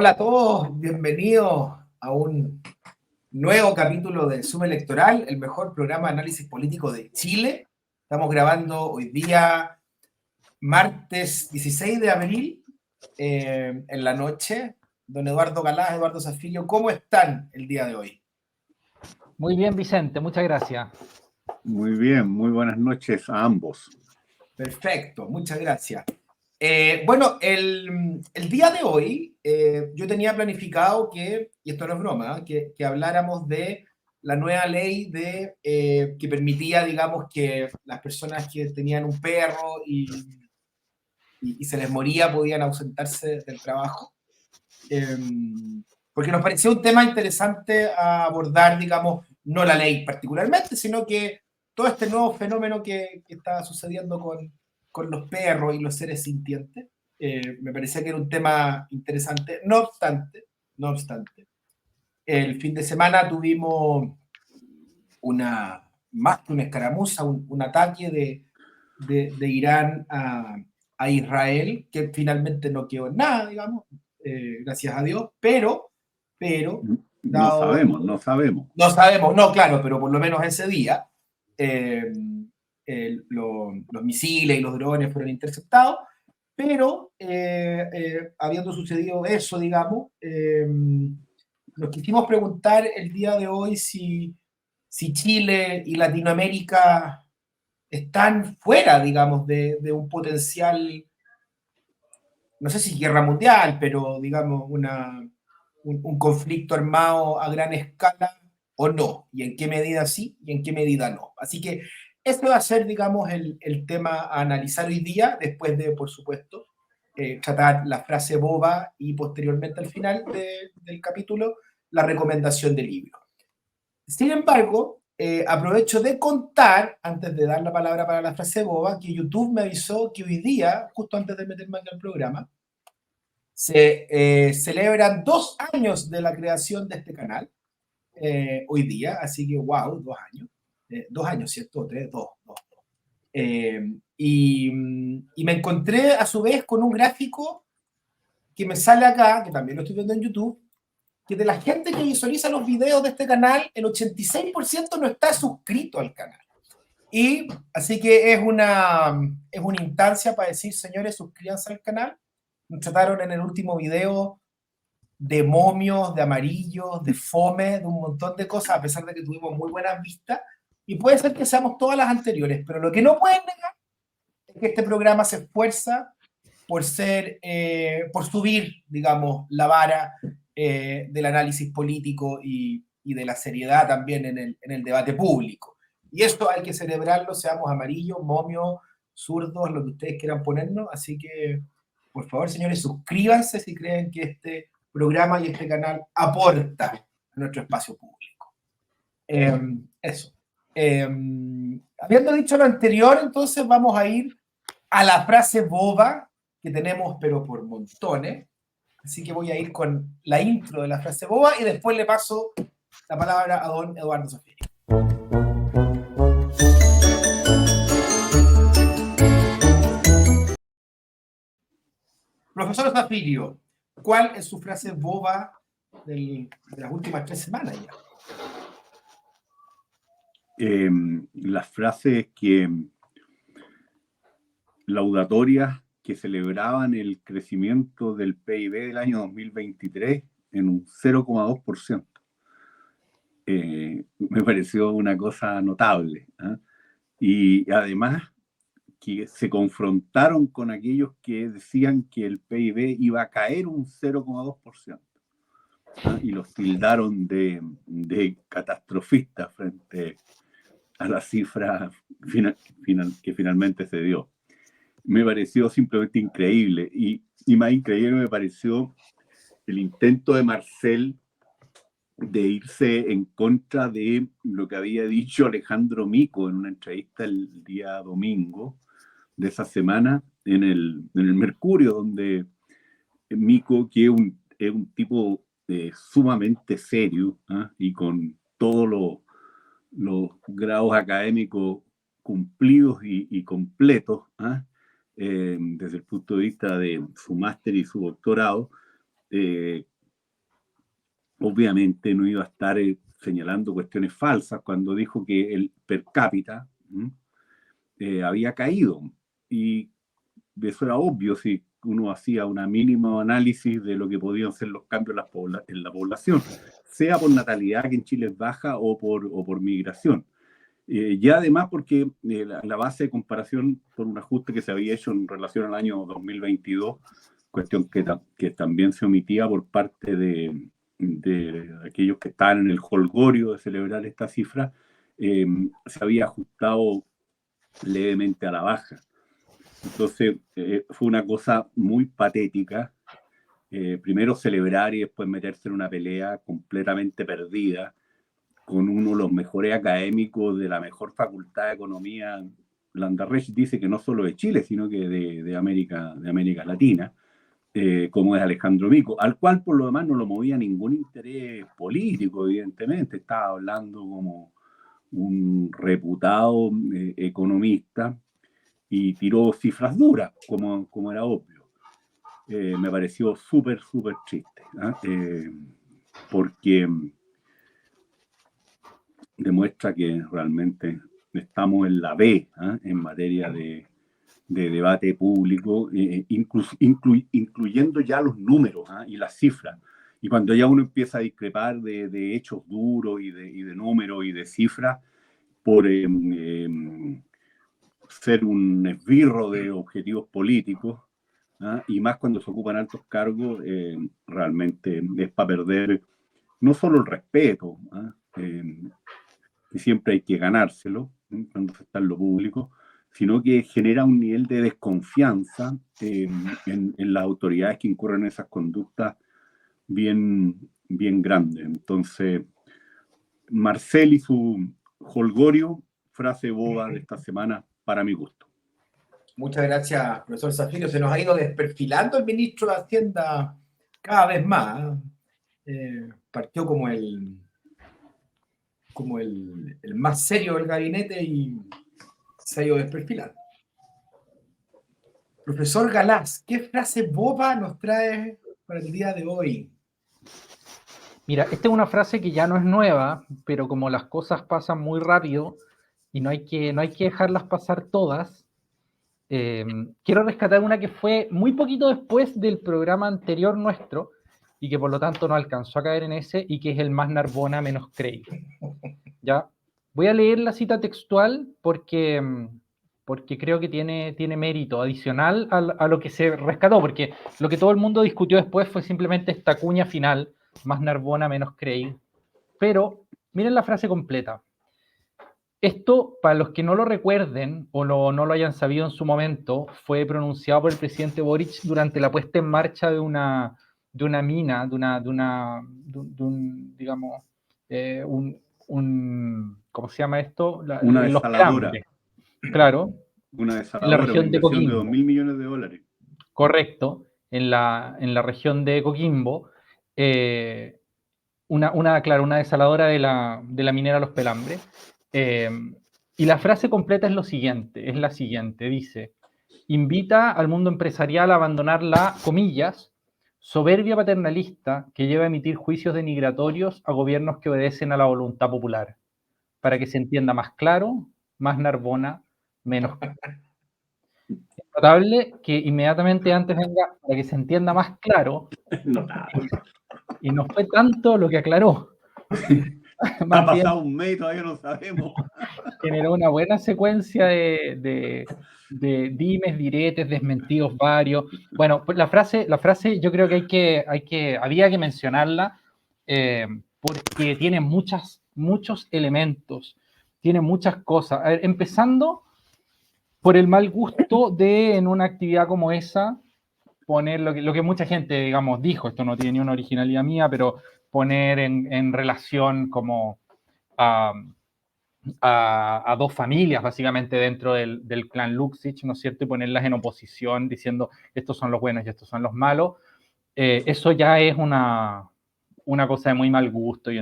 Hola a todos, bienvenidos a un nuevo capítulo de Suma Electoral, el mejor programa de análisis político de Chile. Estamos grabando hoy día, martes 16 de abril, en la noche. Don Eduardo Galás, Eduardo Zafilio, ¿cómo están el día de hoy? Muy bien, Vicente, muchas gracias. Muy bien, muy buenas noches a ambos. Perfecto, muchas gracias. Bueno, el día de hoy yo tenía planificado que, y esto no es broma, que habláramos de la nueva ley que permitía, digamos, que las personas que tenían un perro y se les moría podían ausentarse del trabajo. Porque nos parecía un tema interesante a abordar, digamos, no la ley particularmente, sino que todo este nuevo fenómeno que está sucediendo con los perros y los seres sintientes. Me parecía que era un tema interesante. No obstante, el fin de semana tuvimos más que una escaramuza, un ataque de Irán a Israel, que finalmente no quedó en nada, digamos, gracias a Dios, pero No dado, sabemos. no sabemos, no, claro, pero por lo menos ese día los misiles y los drones fueron interceptados, pero habiendo sucedido eso, digamos, nos quisimos preguntar el día de hoy si Chile y Latinoamérica están fuera, digamos, de un potencial, no sé si guerra mundial, pero digamos un conflicto armado a gran escala o no, y en qué medida sí y en qué medida no. Así que este va a ser, digamos, el tema a analizar hoy día, después de, por supuesto, tratar la frase boba y posteriormente al final del capítulo, la recomendación del libro. Sin embargo, aprovecho de contar, antes de dar la palabra para la frase boba, que YouTube me avisó que hoy día, justo antes de meterme aquí al programa, se celebran 2 años de la creación de este canal, hoy día, así que wow, 2 años. 2 años, ¿cierto? 3, 2. Y me encontré a su vez con un gráfico que me sale acá, que también lo estoy viendo en YouTube, que de la gente que visualiza los videos de este canal, el 86% no está suscrito al canal. Y así que es una instancia para decir, señores, suscríbanse al canal. Nos trataron en el último video de momios, de amarillos, de fome, de un montón de cosas, a pesar de que tuvimos muy buenas vistas. Y puede ser que seamos todas las anteriores, pero lo que no pueden negar es que este programa se esfuerza por subir, digamos, la vara del análisis político y de la seriedad también en el debate público. Y esto hay que celebrarlo, seamos amarillos, momios, zurdos, lo que ustedes quieran ponernos. Así que, por favor, señores, suscríbanse si creen que este programa y este canal aporta a nuestro espacio público. Eso. Habiendo dicho lo anterior, entonces vamos a ir a la frase boba que tenemos, pero por montones. Así que voy a ir con la intro de la frase boba y después le paso la palabra a don Eduardo Zafilio. Profesor Zafilio, ¿cuál es su frase boba de las últimas 3 semanas ya? Las frases laudatorias que celebraban el crecimiento del PIB del año 2023 en un 0,2%. Me pareció una cosa notable, ¿eh? Y además que se confrontaron con aquellos que decían que el PIB iba a caer un 0,2%, ¿eh? Y los tildaron de catastrofistas frente a la cifra que finalmente se dio. Me pareció simplemente increíble, y más increíble me pareció el intento de Marcel de irse en contra de lo que había dicho Alejandro Mico en una entrevista el día domingo de esa semana en el Mercurio, donde Mico, que es un tipo sumamente serio, ¿eh? Y con todos los grados académicos cumplidos y completos, desde el punto de vista de su máster y su doctorado, obviamente no iba a estar señalando cuestiones falsas cuando dijo que el per cápita había caído. Y eso era obvio si uno hacía un mínimo análisis de lo que podían ser los cambios en la población, sea por natalidad, que en Chile es baja, o por migración. Y además porque la base de comparación por un ajuste que se había hecho en relación al año 2022, cuestión que también se omitía por parte de aquellos que estaban en el jolgorio de celebrar esta cifra, se había ajustado levemente a la baja. Entonces fue una cosa muy patética. Primero celebrar y después meterse en una pelea completamente perdida con uno de los mejores académicos de la mejor facultad de economía. Landarrech dice que no solo de Chile, sino que de América Latina, como es Alejandro Mico, al cual por lo demás no lo movía ningún interés político, evidentemente. Estaba hablando como un reputado economista y tiró cifras duras, como era obvio. Me pareció súper triste, porque demuestra que realmente estamos en la B, en materia de debate público, incluyendo ya los números y las cifras. Y cuando ya uno empieza a discrepar de hechos duros y de números y de cifras por ser un esbirro de objetivos políticos, y más cuando se ocupan altos cargos, realmente es para perder no solo el respeto, que siempre hay que ganárselo cuando se está en lo público, sino que genera un nivel de desconfianza en las autoridades que incurren en esas conductas bien grande. Entonces, Marcel y su jolgorio, frase boba de esta semana, para mi gusto. Muchas gracias, profesor Zafiro. Se nos ha ido desperfilando el ministro de Hacienda cada vez más. Partió como el más serio del gabinete y se ha ido desperfilando. Profesor Galás, ¿qué frase boba nos trae para el día de hoy? Mira, esta es una frase que ya no es nueva, pero como las cosas pasan muy rápido y no hay que dejarlas pasar todas, quiero rescatar una que fue muy poquito después del programa anterior nuestro y que por lo tanto no alcanzó a caer en ese, y que es el más Narbona menos Craig. ¿Ya? Voy a leer la cita textual porque creo que tiene mérito adicional a lo que se rescató, porque lo que todo el mundo discutió después fue simplemente esta cuña final, más Narbona menos Craig. Pero miren la frase completa. Esto, para los que no lo recuerden o no lo hayan sabido en su momento, fue pronunciado por el presidente Boric durante la puesta en marcha de una mina, digamos, ¿cómo se llama esto? Una Los desaladora. Pelambres. Claro. Una En la desaladora, región una de inversión de Coquimbo. $2.000 millones. Correcto. En la región de Coquimbo. Una desaladora de la minera Los Pelambres. Y la frase completa es la siguiente, dice: invita al mundo empresarial a abandonar la, comillas, soberbia paternalista que lleva a emitir juicios denigratorios a gobiernos que obedecen a la voluntad popular, para que se entienda más claro, más Narbona, menos. Es notable que inmediatamente antes venga, para que se entienda más claro, Notable. y no fue tanto lo que aclaró. Ha pasado un mes y todavía no sabemos. Generó una buena secuencia de dimes, diretes, desmentidos varios. Bueno, pues la frase yo creo que había que mencionarla, porque tiene muchos elementos, tiene muchas cosas. A ver, empezando por el mal gusto de, en una actividad como esa, poner lo que mucha gente, digamos, dijo, esto no tiene ni una originalidad mía, pero poner en relación como a dos familias, básicamente, dentro del clan Luxich, ¿no es cierto? Y ponerlas en oposición, diciendo estos son los buenos y estos son los malos. Eso ya es una cosa de muy mal gusto y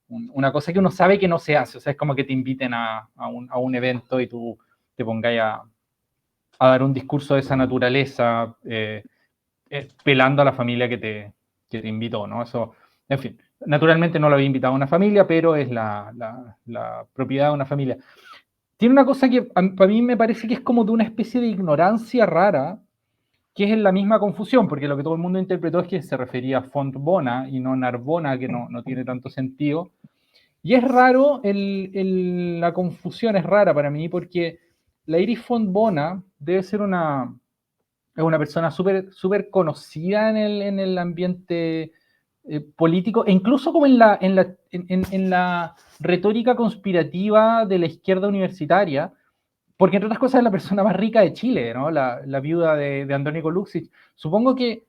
una cosa que uno sabe que no se hace. O sea, es como que te inviten a un evento y tú te pongas a dar un discurso de esa naturaleza, pelando a la familia que te invitó, ¿no? Eso, en fin. Naturalmente no lo había invitado a una familia, pero es la propiedad de una familia. Tiene una cosa que para mí me parece que es como de una especie de ignorancia rara, que es en la misma confusión, porque lo que todo el mundo interpretó es que se refería a Font Bona y no Narbona, que no tiene tanto sentido. Y es raro, la confusión es rara para mí, porque la Iris Font Bona debe ser una persona súper conocida en el ambiente político, e incluso como en la retórica conspirativa de la izquierda universitaria, porque entre otras cosas es la persona más rica de Chile, ¿no? La viuda de Andrónico Luksic. Supongo que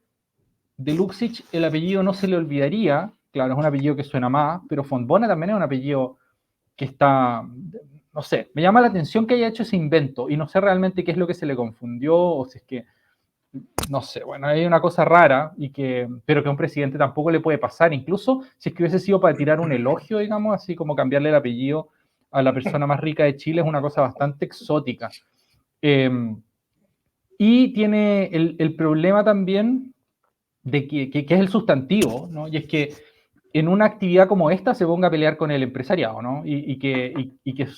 de Luksic el apellido no se le olvidaría, claro, es un apellido que suena más, pero Fontbona también es un apellido que está, no sé, me llama la atención que haya hecho ese invento, y no sé realmente qué es lo que se le confundió, o si es que, no sé, bueno, hay una cosa rara, pero que a un presidente tampoco le puede pasar, incluso si es que hubiese sido para tirar un elogio, digamos, así como cambiarle el apellido a la persona más rica de Chile, es una cosa bastante exótica. Y tiene el problema también de que es el sustantivo, ¿no? Y es que en una actividad como esta se ponga a pelear con el empresariado, ¿no? Y que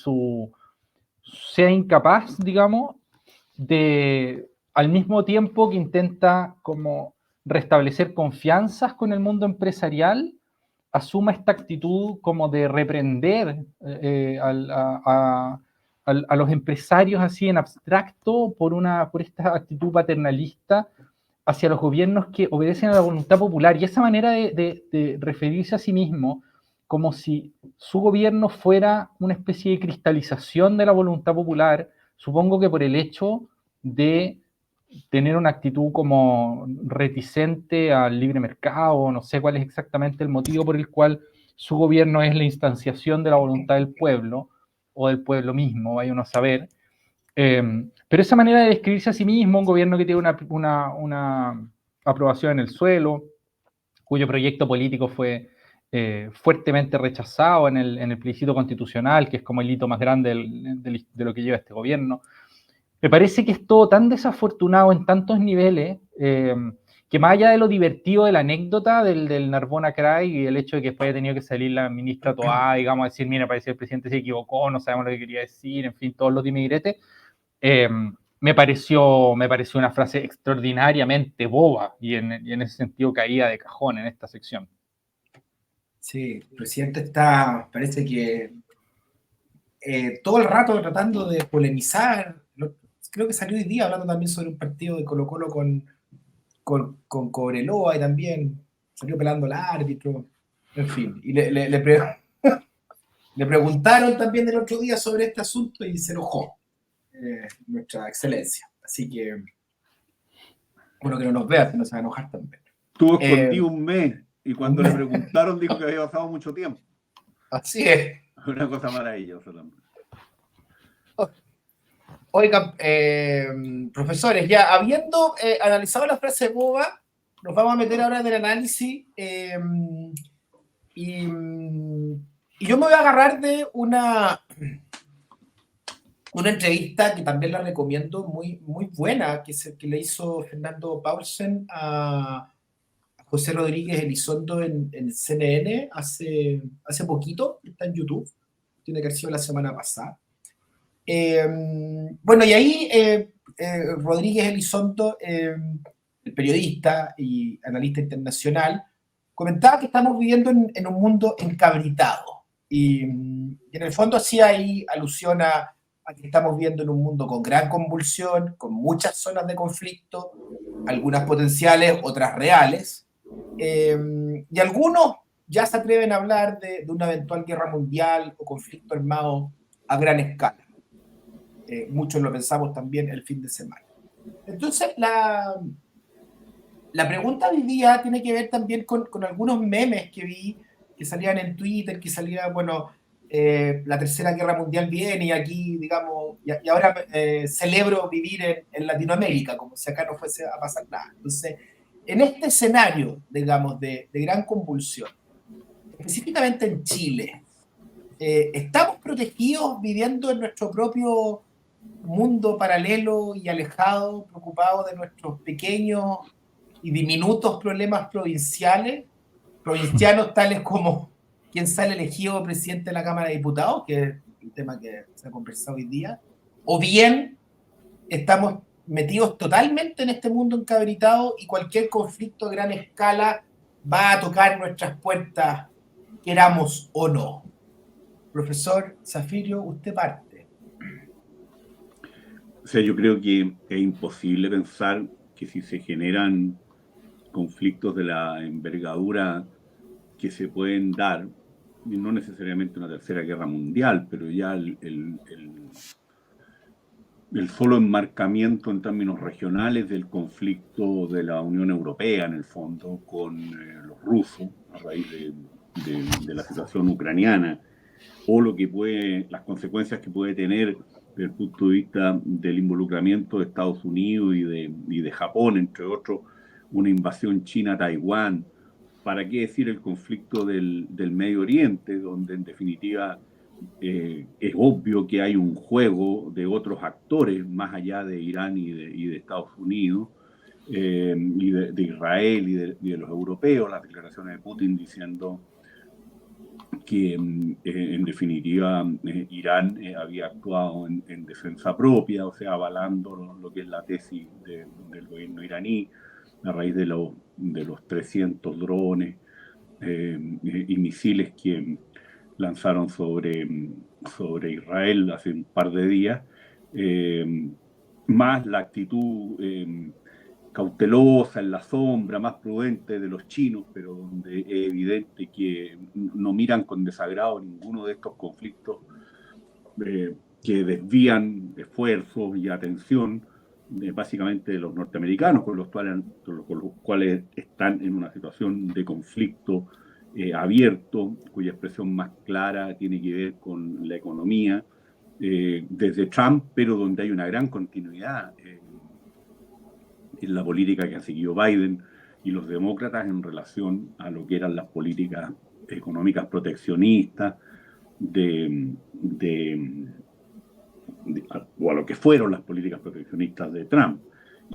sea incapaz, digamos, de, al mismo tiempo que intenta como restablecer confianzas con el mundo empresarial, asuma esta actitud como de reprender a los empresarios así en abstracto por esta actitud paternalista hacia los gobiernos que obedecen a la voluntad popular. Y esa manera de referirse a sí mismo como si su gobierno fuera una especie de cristalización de la voluntad popular, supongo que por el hecho de tener una actitud como reticente al libre mercado, no sé cuál es exactamente el motivo por el cual su gobierno es la instanciación de la voluntad del pueblo, o del pueblo mismo, vaya uno a saber. Pero esa manera de describirse a sí mismo, un gobierno que tiene una aprobación en el suelo, cuyo proyecto político fue fuertemente rechazado en el plebiscito constitucional, que es como el hito más grande de lo que lleva este gobierno. Me parece que es todo tan desafortunado en tantos niveles, que más allá de lo divertido de la anécdota del Narbona Cry y el hecho de que después haya tenido que salir la ministra Toá, digamos, a decir, mira, parece que el presidente se equivocó, no sabemos lo que quería decir, en fin, todos los dime y direte, me pareció una frase extraordinariamente boba y en ese sentido caía de cajón en esta sección. Sí, el presidente parece que todo el rato tratando de polemizar. Creo que salió hoy día hablando también sobre un partido de Colo-Colo con Cobreloa, y también salió pelando al árbitro, en fin. Y le preguntaron también el otro día sobre este asunto y se enojó nuestra excelencia. Así que, bueno, que no nos vea, si no se va a enojar también. Estuvo escondido un mes y cuando le preguntaron dijo que había pasado mucho tiempo. Así es. Una cosa maravillosa también. Oigan, profesores, ya habiendo analizado la frase boba, nos vamos a meter ahora en el análisis y yo me voy a agarrar de una entrevista que también la recomiendo, muy, muy buena, que le hizo Fernando Paulsen a José Rodríguez Elizondo en CNN hace poquito, está en YouTube, tiene que haber sido la semana pasada. Bueno, y ahí Rodríguez Elizondo, el periodista y analista internacional, comentaba que estamos viviendo en un mundo encabritado. Y en el fondo hacía ahí alusión a que estamos viviendo en un mundo con gran convulsión, con muchas zonas de conflicto, algunas potenciales, otras reales. Y algunos ya se atreven a hablar de una eventual guerra mundial o conflicto armado a gran escala. Muchos lo pensamos también el fin de semana. Entonces, la pregunta de hoy día tiene que ver también con algunos memes que vi, que salían en Twitter, que salía, bueno, la tercera guerra mundial viene y aquí, digamos, y ahora celebro vivir en Latinoamérica, como si acá no fuese a pasar nada. Entonces, en este escenario, digamos, de gran convulsión, específicamente en Chile, ¿estamos protegidos viviendo en nuestro propio mundo paralelo y alejado, preocupados de nuestros pequeños y diminutos problemas provinciales? provincianos tales como quien sale elegido presidente de la Cámara de Diputados, que es el tema que se ha conversado hoy día, o bien estamos metidos totalmente en este mundo encabritado y cualquier conflicto a gran escala va a tocar nuestras puertas, queramos o no. Profesor Zafirio, usted parte. O sea, yo creo que es imposible pensar que si se generan conflictos de la envergadura que se pueden dar, y no necesariamente una tercera guerra mundial, pero ya el solo enmarcamiento en términos regionales del conflicto de la Unión Europea, en el fondo, con los rusos, a raíz de la situación ucraniana, o las consecuencias que puede tener desde el punto de vista del involucramiento de Estados Unidos y de Japón, entre otros, una invasión china a Taiwán. ¿Para qué decir el conflicto del Medio Oriente, donde en definitiva es obvio que hay un juego de otros actores más allá de Irán y de Estados Unidos, y de Israel y de los europeos, las declaraciones de Putin diciendo que en definitiva Irán había actuado en defensa propia, o sea, avalando lo que es la tesis del gobierno iraní a raíz de los 300 drones y misiles que lanzaron sobre Israel hace un par de días, más la actitud cautelosa, en la sombra, más prudente de los chinos, pero donde es evidente que no miran con desagrado ninguno de estos conflictos que desvían esfuerzos y atención básicamente de los norteamericanos, con los cuales están en una situación de conflicto abierto, cuya expresión más clara tiene que ver con la economía, desde Trump, pero donde hay una gran continuidad en la política que ha seguido Biden y los demócratas en relación a lo que eran las políticas económicas proteccionistas o a lo que fueron las políticas proteccionistas de Trump.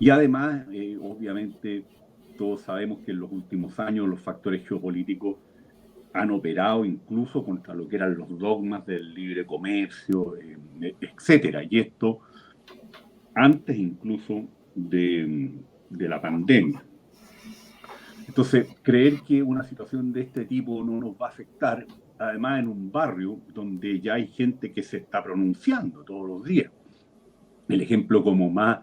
Y además, obviamente, todos sabemos que en los últimos años los factores geopolíticos han operado incluso contra lo que eran los dogmas del libre comercio, etcétera. Y esto antes incluso de la pandemia. Entonces, creer que una situación de este tipo no nos va a afectar, además en un barrio donde ya hay gente que se está pronunciando todos los días. El ejemplo como más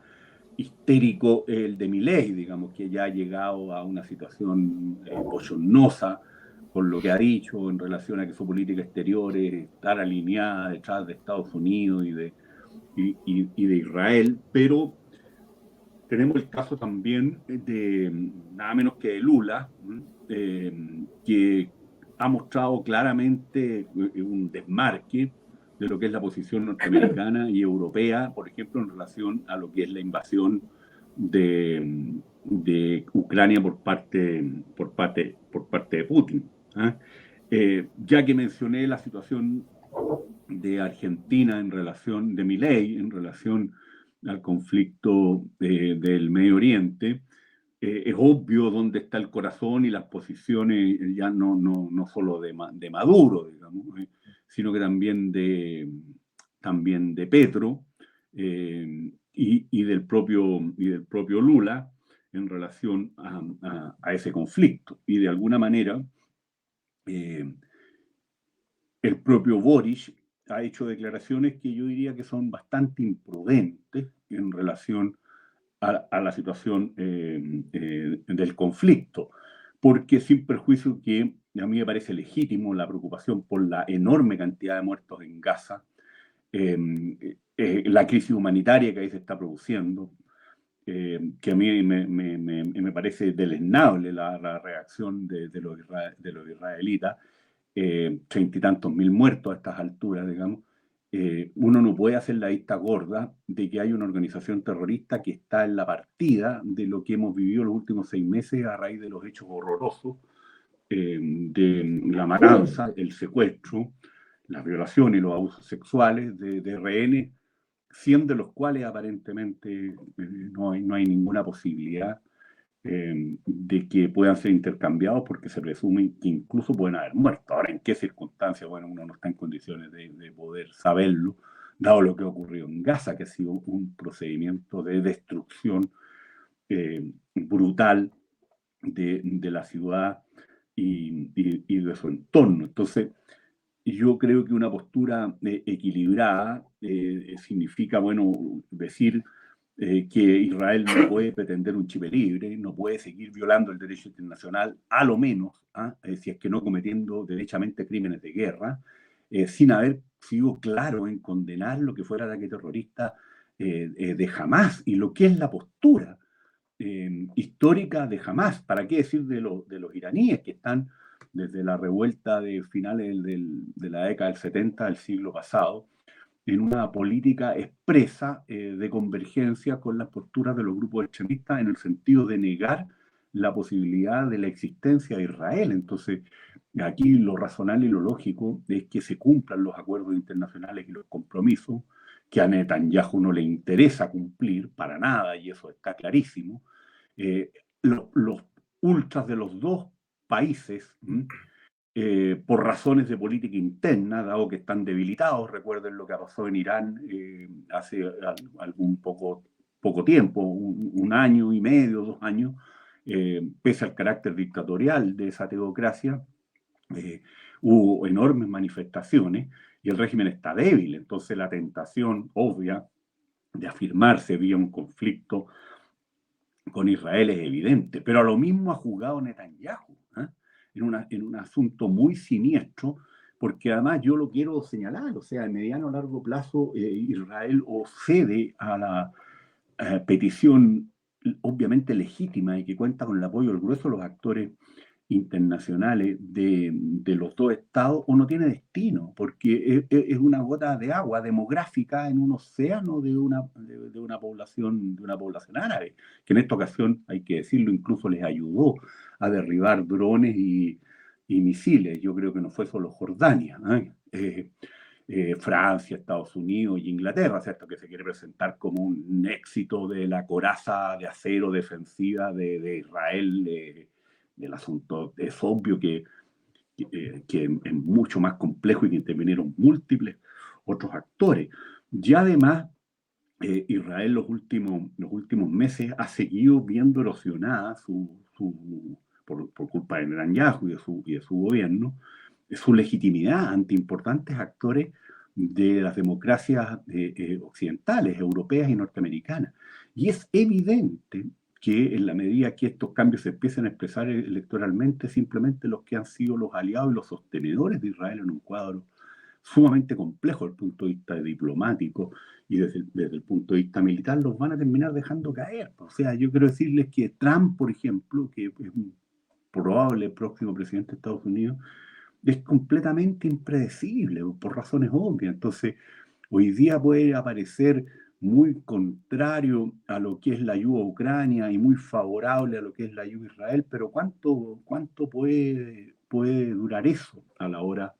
histérico es el de Milei, digamos, que ya ha llegado a una situación bochornosa con lo que ha dicho en relación a que su política exterior es estar alineada detrás de Estados Unidos y de Israel, pero tenemos el caso también de nada menos que de Lula, que ha mostrado claramente un desmarque de lo que es la posición norteamericana y europea, por ejemplo, en relación a lo que es la invasión de Ucrania por parte de Putin. Ya que mencioné la situación de Argentina de Milei en relación al conflicto del Medio Oriente, es obvio dónde está el corazón y las posiciones ya no solo de Maduro, digamos, sino que también de Petro y del propio Lula en relación a ese conflicto. Y de alguna manera el propio Boric ha hecho declaraciones que yo diría que son bastante imprudentes en relación a la situación del conflicto, porque sin perjuicio que a mí me parece legítimo la preocupación por la enorme cantidad de muertos en Gaza, la crisis humanitaria que ahí se está produciendo, que a mí me parece deleznable la reacción de los israelitas, 30 y tantos mil muertos a estas alturas, digamos. Uno no puede hacer la vista gorda de que hay una organización terrorista que está en la partida de lo que hemos vivido los últimos 6 meses a raíz de los hechos horrorosos de la matanza, el secuestro, las violaciones y los abusos sexuales de rehenes, 100 de los cuales aparentemente no hay ninguna posibilidad de que puedan ser intercambiados porque se presume que incluso pueden haber muerto. Ahora, ¿en qué circunstancias? Bueno, uno no está en condiciones de poder saberlo, dado lo que ha ocurrido en Gaza, que ha sido un procedimiento de destrucción brutal de la ciudad y de su entorno. Entonces, yo creo que una postura equilibrada significa, bueno, decir que Israel no puede pretender un Chipre libre, no puede seguir violando el derecho internacional, a lo menos, si es que no cometiendo derechamente crímenes de guerra, sin haber sido claro en condenar lo que fuera el ataque terrorista de Hamás y lo que es la postura histórica de Hamás. ¿Para qué decir de los iraníes que están desde la revuelta de finales de la década del 70 del siglo pasado, en una política expresa de convergencia con las posturas de los grupos extremistas en el sentido de negar la posibilidad de la existencia de Israel? Entonces, aquí lo razonable y lo lógico es que se cumplan los acuerdos internacionales y los compromisos que a Netanyahu no le interesa cumplir para nada, y eso está clarísimo. Los ultras de los dos países, por razones de política interna, dado que están debilitados. Recuerden lo que pasó en Irán hace algún poco tiempo, un año y medio, 2 años, pese al carácter dictatorial de esa teocracia, hubo enormes manifestaciones y el régimen está débil. Entonces la tentación obvia de afirmarse vía un conflicto con Israel es evidente, pero a lo mismo ha jugado Netanyahu, en un asunto muy siniestro, porque además yo lo quiero señalar, o sea, en mediano o largo plazo Israel o cede a la petición obviamente legítima y que cuenta con el apoyo del grueso de los actores internacionales de los dos estados, o no tiene destino, porque es una gota de agua demográfica en un océano de una población árabe, que en esta ocasión, hay que decirlo, incluso les ayudó a derribar drones y misiles. Yo creo que no fue solo Jordania, Francia, Estados Unidos y Inglaterra, ¿cierto? Que se quiere presentar como un éxito de la coraza de acero defensiva de Israel. El asunto es obvio que es mucho más complejo y que intervinieron múltiples otros actores. Y además, Israel los últimos meses ha seguido viendo erosionada por culpa de Netanyahu y de su gobierno, su legitimidad ante importantes actores de las democracias occidentales, europeas y norteamericanas. Y es evidente que en la medida que estos cambios se empiecen a expresar electoralmente, simplemente los que han sido los aliados y los sostenedores de Israel en un cuadro sumamente complejo desde el punto de vista diplomático y desde el punto de vista militar, los van a terminar dejando caer. O sea, yo quiero decirles que Trump, por ejemplo, que es un probable próximo presidente de Estados Unidos, es completamente impredecible por razones obvias. Entonces, hoy día puede aparecer muy contrario a lo que es la ayuda a Ucrania y muy favorable a lo que es la ayuda a Israel, pero ¿cuánto puede durar eso a la hora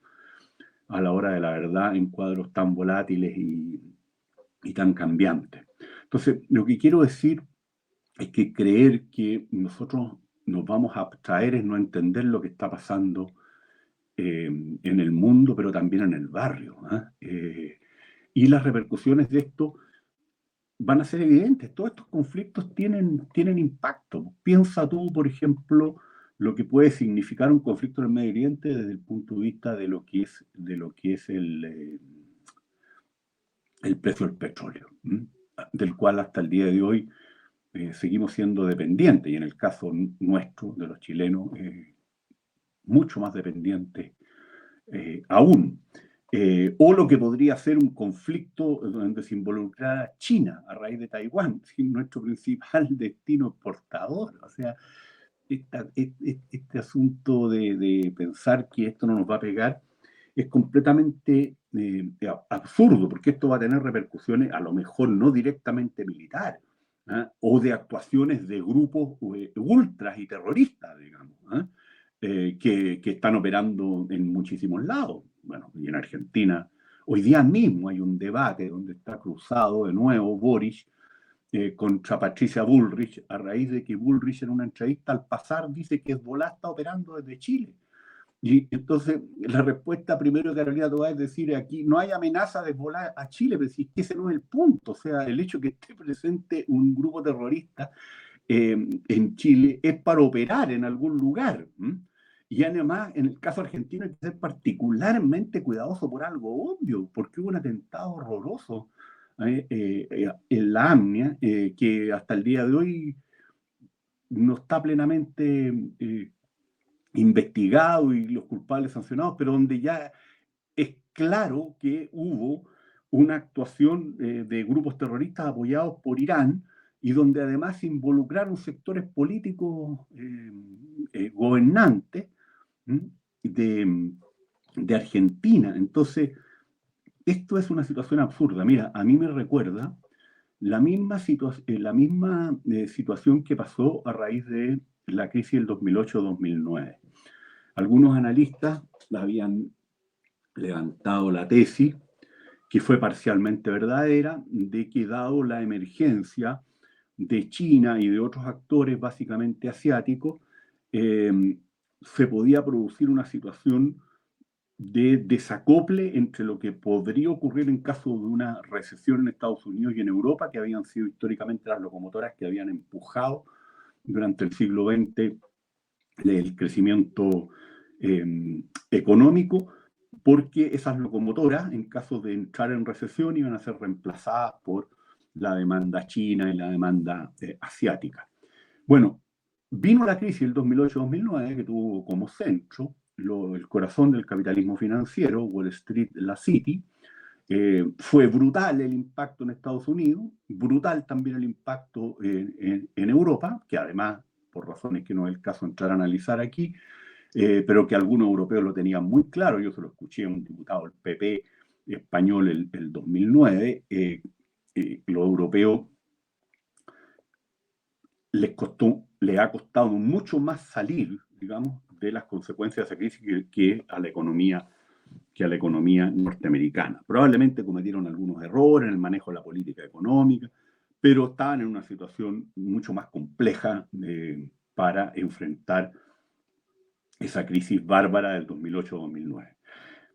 de la verdad en cuadros tan volátiles y tan cambiantes? Entonces, lo que quiero decir es que creer que nosotros nos vamos a abstraer es no entender lo que está pasando en el mundo, pero también en el barrio. Y las repercusiones de esto van a ser evidentes. Todos estos conflictos tienen impacto. Piensa tú, por ejemplo, lo que puede significar un conflicto en el Medio Oriente desde el punto de vista de lo que es el precio del petróleo, del cual hasta el día de hoy seguimos siendo dependientes, y en el caso nuestro, de los chilenos, mucho más dependientes aún. O lo que podría ser un conflicto donde se involucrara China a raíz de Taiwán, nuestro principal destino exportador. O sea, este asunto de pensar que esto no nos va a pegar es completamente absurdo, porque esto va a tener repercusiones a lo mejor no directamente militares, o de actuaciones de grupos ultras y terroristas, digamos, que están operando en muchísimos lados. Bueno, y en Argentina, hoy día mismo hay un debate donde está cruzado de nuevo Boric contra Patricia Bullrich, a raíz de que Bullrich en una entrevista al pasar dice que Hezbollah está operando desde Chile. Y entonces la respuesta primero de Carolina Toá es decir, aquí no hay amenaza de Hezbollah a Chile, pero si es que ese no es el punto. O sea, el hecho que esté presente un grupo terrorista en Chile es para operar en algún lugar. Y además, en el caso argentino hay que ser particularmente cuidadoso por algo obvio, porque hubo un atentado horroroso en la AMNIA, que hasta el día de hoy no está plenamente investigado y los culpables sancionados, pero donde ya es claro que hubo una actuación de grupos terroristas apoyados por Irán y donde además se involucraron sectores políticos gobernantes de Argentina. Entonces, esto es una situación absurda. Mira, a mí me recuerda la misma situación que pasó a raíz de la crisis del 2008-2009. Algunos analistas habían levantado la tesis, que fue parcialmente verdadera, de que dado la emergencia de China y de otros actores básicamente asiáticos, se podía producir una situación de desacople entre lo que podría ocurrir en caso de una recesión en Estados Unidos y en Europa, que habían sido históricamente las locomotoras que habían empujado durante el siglo XX el crecimiento económico, porque esas locomotoras, en caso de entrar en recesión, iban a ser reemplazadas por la demanda china y la demanda asiática. Bueno, vino la crisis del 2008-2009, que tuvo como centro el corazón del capitalismo financiero, Wall Street, la City. Fue brutal el impacto en Estados Unidos, brutal también el impacto en Europa, que además, por razones que no es el caso entrar a analizar aquí, pero que algunos europeos lo tenían muy claro. Yo se lo escuché a un diputado del PP español el 2009. Los europeos les ha costado mucho más salir, digamos, de las consecuencias de esa crisis que a la economía norteamericana. Probablemente cometieron algunos errores en el manejo de la política económica, pero estaban en una situación mucho más compleja para enfrentar esa crisis bárbara del 2008-2009.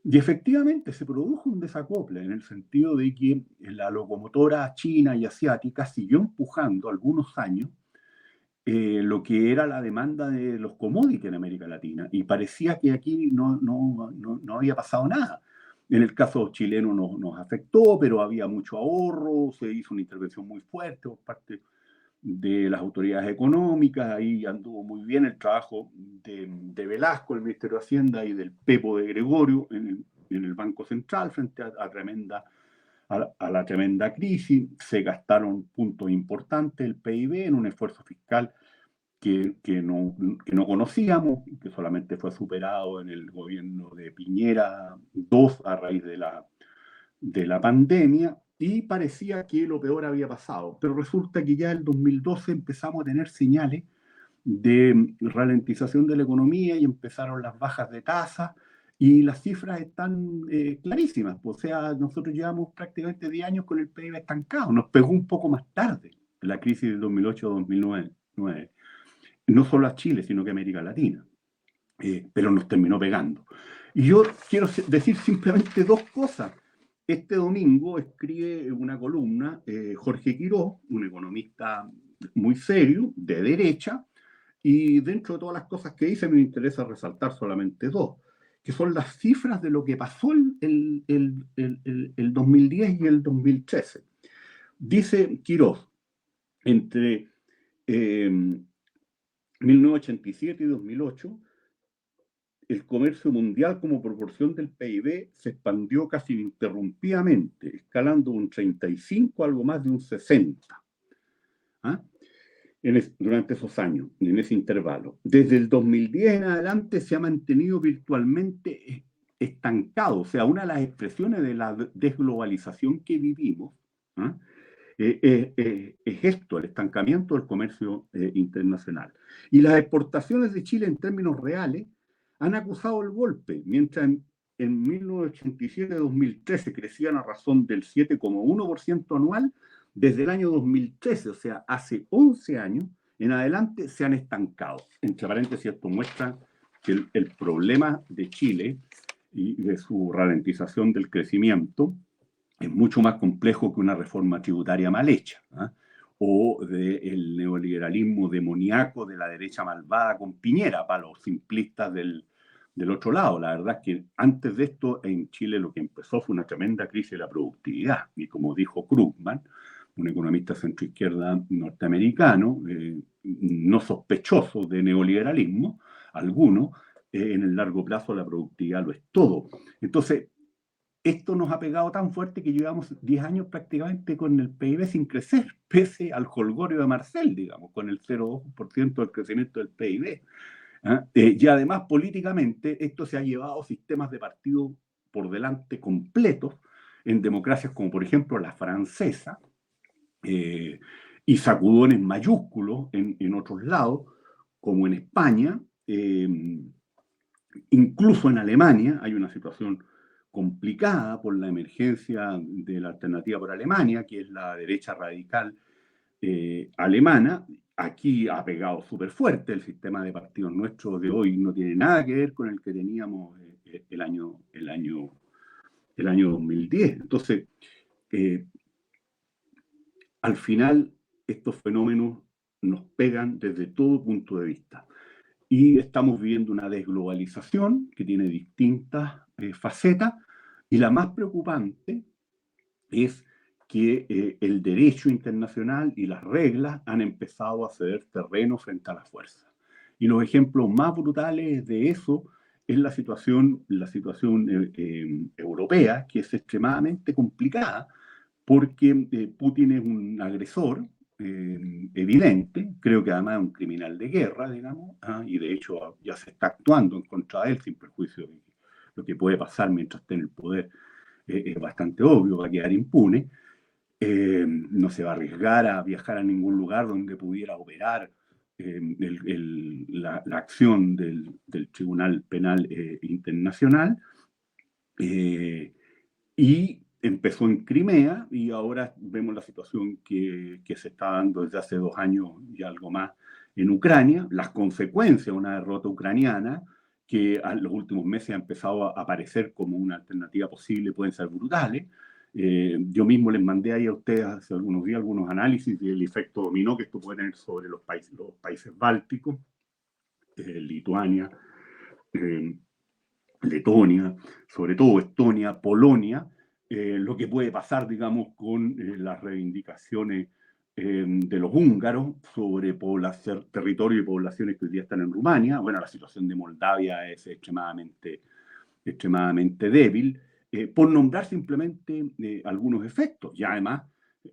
Y efectivamente se produjo un desacople en el sentido de que la locomotora china y asiática siguió empujando algunos años lo que era la demanda de los commodities en América Latina, y parecía que aquí no había pasado nada. En el caso chileno nos afectó, pero había mucho ahorro, se hizo una intervención muy fuerte por parte de las autoridades económicas, ahí anduvo muy bien el trabajo de Velasco, el Ministerio de Hacienda, y del Pepo de Gregorio en el Banco Central frente a la tremenda crisis. Se gastaron puntos importantes el PIB en un esfuerzo fiscal que no conocíamos, que solamente fue superado en el gobierno de Piñera II a raíz de la pandemia, y parecía que lo peor había pasado. Pero resulta que ya en el 2012 empezamos a tener señales de ralentización de la economía y empezaron las bajas de tasa, y las cifras están clarísimas. O sea, nosotros llevamos prácticamente 10 años con el PIB estancado. Nos pegó un poco más tarde la crisis del 2008-2009. No solo a Chile, sino que a América Latina. Pero nos terminó pegando. Y yo quiero decir simplemente dos cosas. Este domingo escribe una columna Jorge Quirós, un economista muy serio, de derecha, y dentro de todas las cosas que dice me interesa resaltar solamente dos, que son las cifras de lo que pasó el 2010 y el 2013. Dice Quirós, entre 1987 y 2008, el comercio mundial como proporción del PIB se expandió casi ininterrumpidamente, escalando un 35 a algo más de un 60 durante esos años, en ese intervalo. Desde el 2010 en adelante se ha mantenido virtualmente estancado. O sea, una de las expresiones de la desglobalización que vivimos es esto, el estancamiento del comercio internacional. Y las exportaciones de Chile en términos reales han acusado el golpe, mientras en 1987-2013 crecían a razón del 7,1% anual. desde el año 2013, o sea, hace 11 años en adelante, se han estancado. Entre paréntesis, esto muestra que el problema de Chile y de su ralentización del crecimiento es mucho más complejo que una reforma tributaria mal hecha, ¿eh? O del neoliberalismo demoníaco de la derecha malvada con Piñera, para los simplistas del otro lado. La verdad es que antes de esto en Chile lo que empezó fue una tremenda crisis de la productividad. Y como dijo Krugman, un economista centroizquierda norteamericano, no sospechoso de neoliberalismo alguno, en el largo plazo la productividad lo es todo. Entonces, esto nos ha pegado tan fuerte que llevamos 10 años prácticamente con el PIB sin crecer, pese al jolgorio de Marcel, digamos, con el 0,2% del crecimiento del PIB. Y además, políticamente, esto se ha llevado sistemas de partido por delante completos en democracias como, por ejemplo, la francesa, y sacudones mayúsculos en otros lados, como en España. Incluso en Alemania hay una situación complicada por la emergencia de la Alternativa por Alemania, que es la derecha radical alemana. Aquí ha pegado súper fuerte. El sistema de partidos nuestro de hoy no tiene nada que ver con el que teníamos el año 2010. Entonces, al final, estos fenómenos nos pegan desde todo punto de vista. Y estamos viviendo una desglobalización que tiene distintas facetas, y la más preocupante es que el derecho internacional y las reglas han empezado a ceder terreno frente a la fuerza. Y los ejemplos más brutales de eso es la situación europea, que es extremadamente complicada, porque Putin es un agresor evidente, creo que además es un criminal de guerra, digamos, y de hecho ya se está actuando en contra de él sin perjuicio de lo que puede pasar mientras esté en el poder. Es bastante obvio, va a quedar impune. No se va a arriesgar a viajar a ningún lugar donde pudiera operar la acción del Tribunal Penal Internacional. Y empezó en Crimea, y ahora vemos la situación que se está dando desde hace 2 años y algo más en Ucrania, las consecuencias de una derrota ucraniana que en los últimos meses ha empezado a aparecer como una alternativa posible, pueden ser brutales. Yo mismo les mandé ahí a ustedes hace algunos días algunos análisis del efecto dominó que esto puede tener sobre los países bálticos, Lituania, Letonia, sobre todo Estonia, Polonia, lo que puede pasar, digamos, con las reivindicaciones de los húngaros sobre territorio y poblaciones que hoy día están en Rumania. Bueno, la situación de Moldavia es extremadamente débil, por nombrar simplemente algunos efectos. Y además,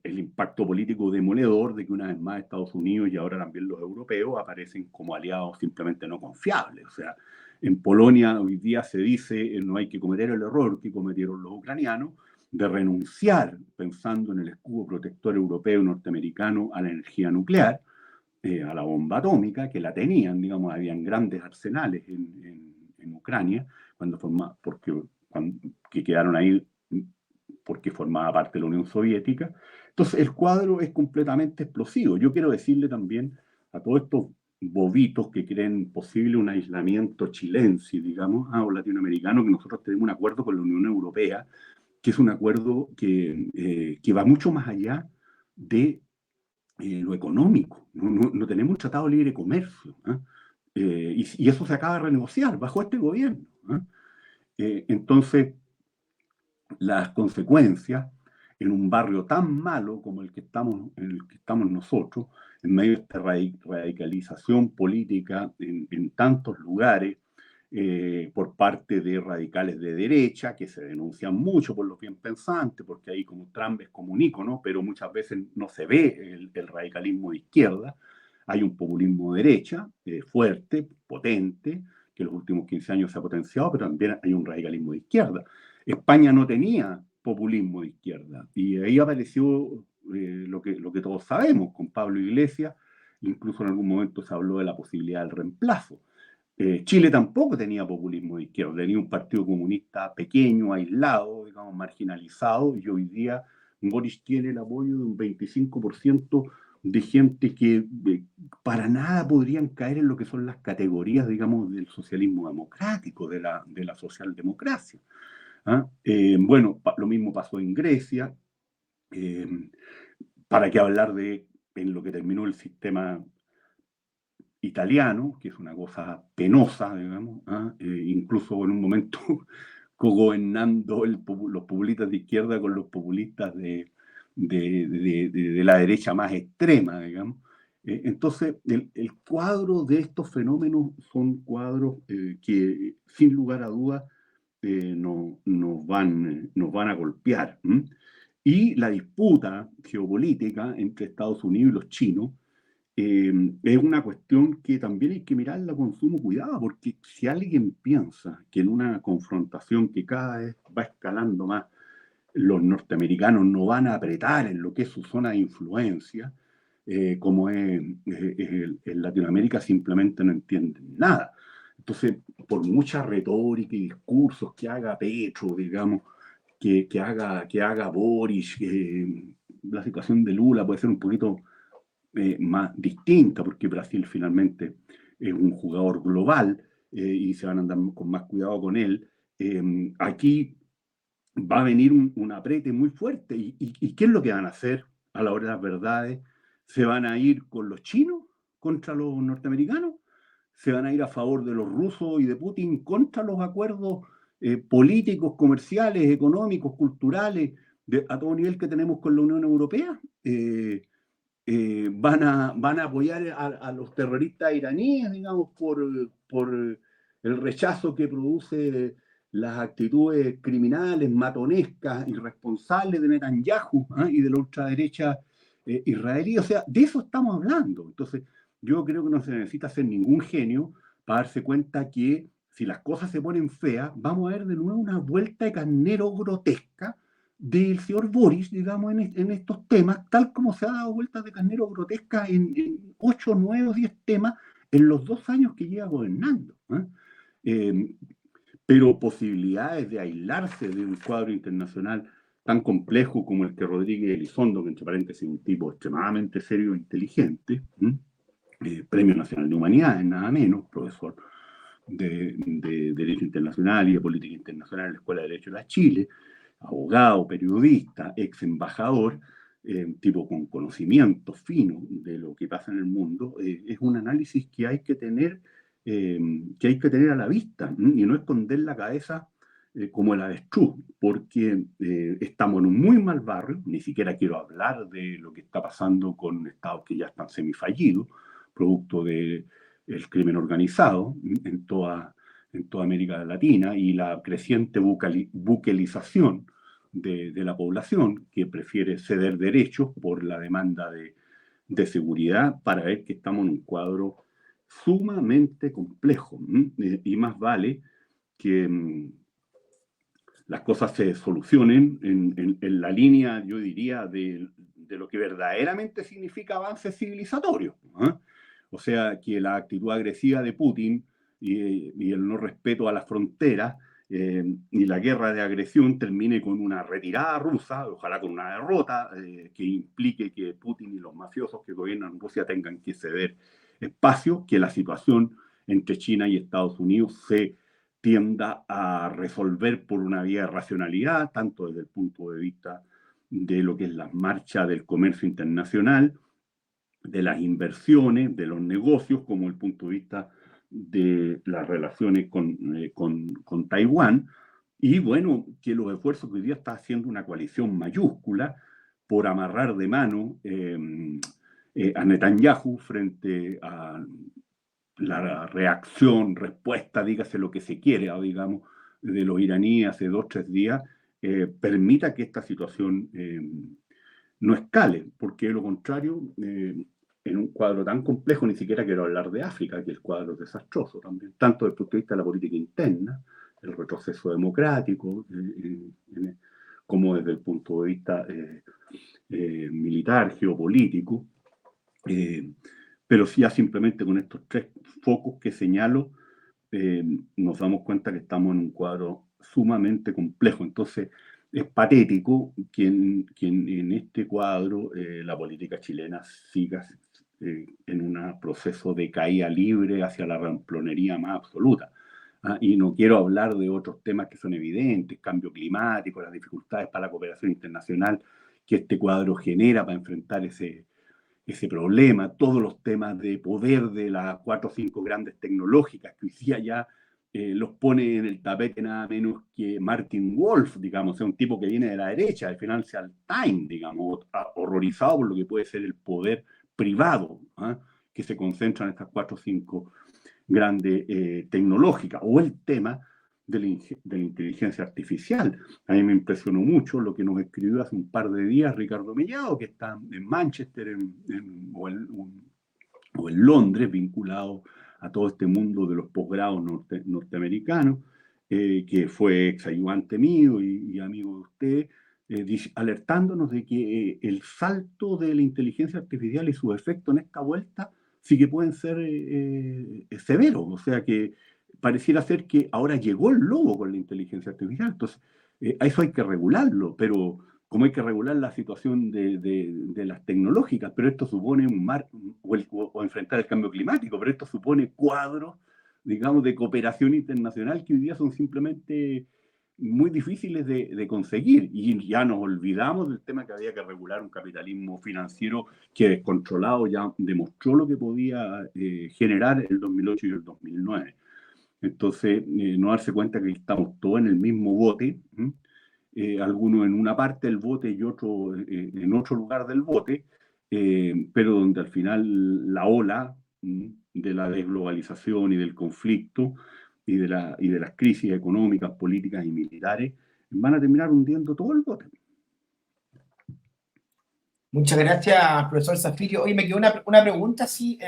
el impacto político demoledor de que una vez más Estados Unidos y ahora también los europeos aparecen como aliados simplemente no confiables. O sea, en Polonia hoy día se dice no hay que cometer el error que cometieron los ucranianos de renunciar, pensando en el escudo protector europeo y norteamericano, a la energía nuclear, a la bomba atómica, que la tenían, digamos, habían grandes arsenales en Ucrania, que quedaron ahí porque formaba parte de la Unión Soviética. Entonces, el cuadro es completamente explosivo. Yo quiero decirle también a todos estos bobitos que creen posible un aislamiento chilense, digamos, o latinoamericano, que nosotros tenemos un acuerdo con la Unión Europea, que es un acuerdo que va mucho más allá de lo económico. No tenemos un tratado de libre comercio. Y eso se acaba de renegociar bajo este gobierno. Entonces, las consecuencias en un barrio tan malo como en el que estamos nosotros, en medio de esta radicalización política en tantos lugares, por parte de radicales de derecha, que se denuncian mucho por los bien pensantes, porque ahí como Trump es como un ícono, pero muchas veces no se ve el radicalismo de izquierda. Hay un populismo de derecha fuerte, potente, que en los últimos 15 años se ha potenciado, pero también hay un radicalismo de izquierda. España no tenía populismo de izquierda, y ahí apareció lo que todos sabemos, con Pablo Iglesias. Incluso en algún momento se habló de la posibilidad del reemplazo. Chile tampoco tenía populismo de izquierda, tenía un partido comunista pequeño, aislado, digamos, marginalizado, y hoy día Boric tiene el apoyo de un 25% de gente que para nada podrían caer en lo que son las categorías, digamos, del socialismo democrático, de la socialdemocracia. ¿Ah? Bueno, lo mismo pasó en Grecia. ¿Para qué hablar de en lo que terminó el sistema italiano, que es una cosa penosa, digamos, incluso en un momento cogobernando los populistas de izquierda con los populistas de la derecha más extrema, digamos. Entonces, el cuadro de estos fenómenos son cuadros que, sin lugar a dudas, nos van a golpear. Y la disputa geopolítica entre Estados Unidos y los chinos es una cuestión que también hay que mirarla con sumo cuidado, porque si alguien piensa que en una confrontación que cada vez va escalando más, los norteamericanos no van a apretar en lo que es su zona de influencia, como es en Latinoamérica, simplemente no entienden nada. Entonces, por mucha retórica y discursos que haga Petro, digamos, que haga Boris, la situación de Lula puede ser un poquito más distinta, porque Brasil finalmente es un jugador global y se van a andar con más cuidado con él. Aquí va a venir un aprete muy fuerte. ¿Y qué es lo que van a hacer a la hora de las verdades? ¿Se van a ir con los chinos contra los norteamericanos? ¿Se van a ir a favor de los rusos y de Putin contra los acuerdos políticos, comerciales, económicos, culturales, a todo nivel que tenemos con la Unión Europea? Van a apoyar a los terroristas iraníes, digamos, por el rechazo que produce las actitudes criminales, matonescas, irresponsables de Netanyahu y de la ultraderecha israelí. O sea, de eso estamos hablando. Entonces, yo creo que no se necesita ser ningún genio para darse cuenta que si las cosas se ponen feas, vamos a ver de nuevo una vuelta de carnero grotesca del señor Boris, digamos, en estos temas, tal como se ha dado vueltas de carnero grotesca en 8, 9 o 10 temas en los 2 años que lleva gobernando. Pero posibilidades de aislarse de un cuadro internacional tan complejo como el que Rodríguez Elizondo, que entre paréntesis es un tipo extremadamente serio e inteligente, Premio Nacional de Humanidades, nada menos, profesor de Derecho Internacional y de Política Internacional en la Escuela de Derecho de la Chile, abogado, periodista, ex embajador, tipo con conocimiento fino de lo que pasa en el mundo, es un análisis que hay que tener a la vista y no esconder la cabeza como el avestruz, porque estamos en un muy mal barrio. Ni siquiera quiero hablar de lo que está pasando con estados que ya están semifallidos, producto del crimen organizado en toda América Latina y la creciente buquelización de la población que prefiere ceder derechos por la demanda de seguridad, para ver que estamos en un cuadro sumamente complejo. Y más vale que las cosas se solucionen en la línea, yo diría, de lo que verdaderamente significa avance civilizatorio. O sea, que la actitud agresiva de Putin y el no respeto a las fronteras y la guerra de agresión termine con una retirada rusa, ojalá con una derrota que implique que Putin y los mafiosos que gobiernan Rusia tengan que ceder espacio, que la situación entre China y Estados Unidos se tienda a resolver por una vía de racionalidad, tanto desde el punto de vista de lo que es la marcha del comercio internacional, de las inversiones, de los negocios, como el punto de vista de las relaciones con Taiwán, y bueno, que los esfuerzos que hoy día está haciendo una coalición mayúscula por amarrar de mano a Netanyahu frente a la reacción, respuesta, dígase lo que se quiere, digamos, de los iraníes hace 2 o 3 días, permita que esta situación no escale, porque de lo contrario, en un cuadro tan complejo, ni siquiera quiero hablar de África, que el cuadro es desastroso también, tanto desde el punto de vista de la política interna, el retroceso democrático, como desde el punto de vista militar, geopolítico. Pero sí, ya simplemente con estos 3 focos que señalo, nos damos cuenta que estamos en un cuadro sumamente complejo. Entonces, es patético que en este cuadro la política chilena siga en un proceso de caída libre hacia la ramplonería más absoluta. Y no quiero hablar de otros temas que son evidentes, cambio climático, las dificultades para la cooperación internacional que este cuadro genera para enfrentar ese problema, todos los temas de poder de las 4 o 5 grandes tecnológicas que hoy día ya los pone en el tapete nada menos que Martin Wolf, digamos, es un tipo que viene de la derecha, del Financial Times, digamos, horrorizado por lo que puede ser el poder privado, que se concentra en estas 4 o 5 grandes tecnológicas, o el tema de la inteligencia artificial. A mí me impresionó mucho lo que nos escribió hace un par de días Ricardo Mellado, que está en Manchester o en Londres, vinculado a todo este mundo de los posgrados norteamericanos, que fue exayudante mío y amigo de usted, alertándonos de que el salto de la inteligencia artificial y sus efectos en esta vuelta sí que pueden ser severos. O sea que pareciera ser que ahora llegó el lobo con la inteligencia artificial. Entonces, a eso hay que regularlo, pero como hay que regular la situación de las tecnológicas, pero esto supone o enfrentar el cambio climático, pero esto supone cuadros, digamos, de cooperación internacional que hoy día son simplemente muy difíciles de conseguir. Y ya nos olvidamos del tema que había que regular un capitalismo financiero que descontrolado ya demostró lo que podía generar el 2008 y el 2009. Entonces, no darse cuenta que estamos todos en el mismo bote, algunos en una parte del bote y otro en otro lugar del bote, pero donde al final la ola de la desglobalización y del conflicto y de las crisis económicas, políticas y militares van a terminar hundiendo todo el bote. Muchas gracias, profesor Zafirio. Oye, me quedó una pregunta así,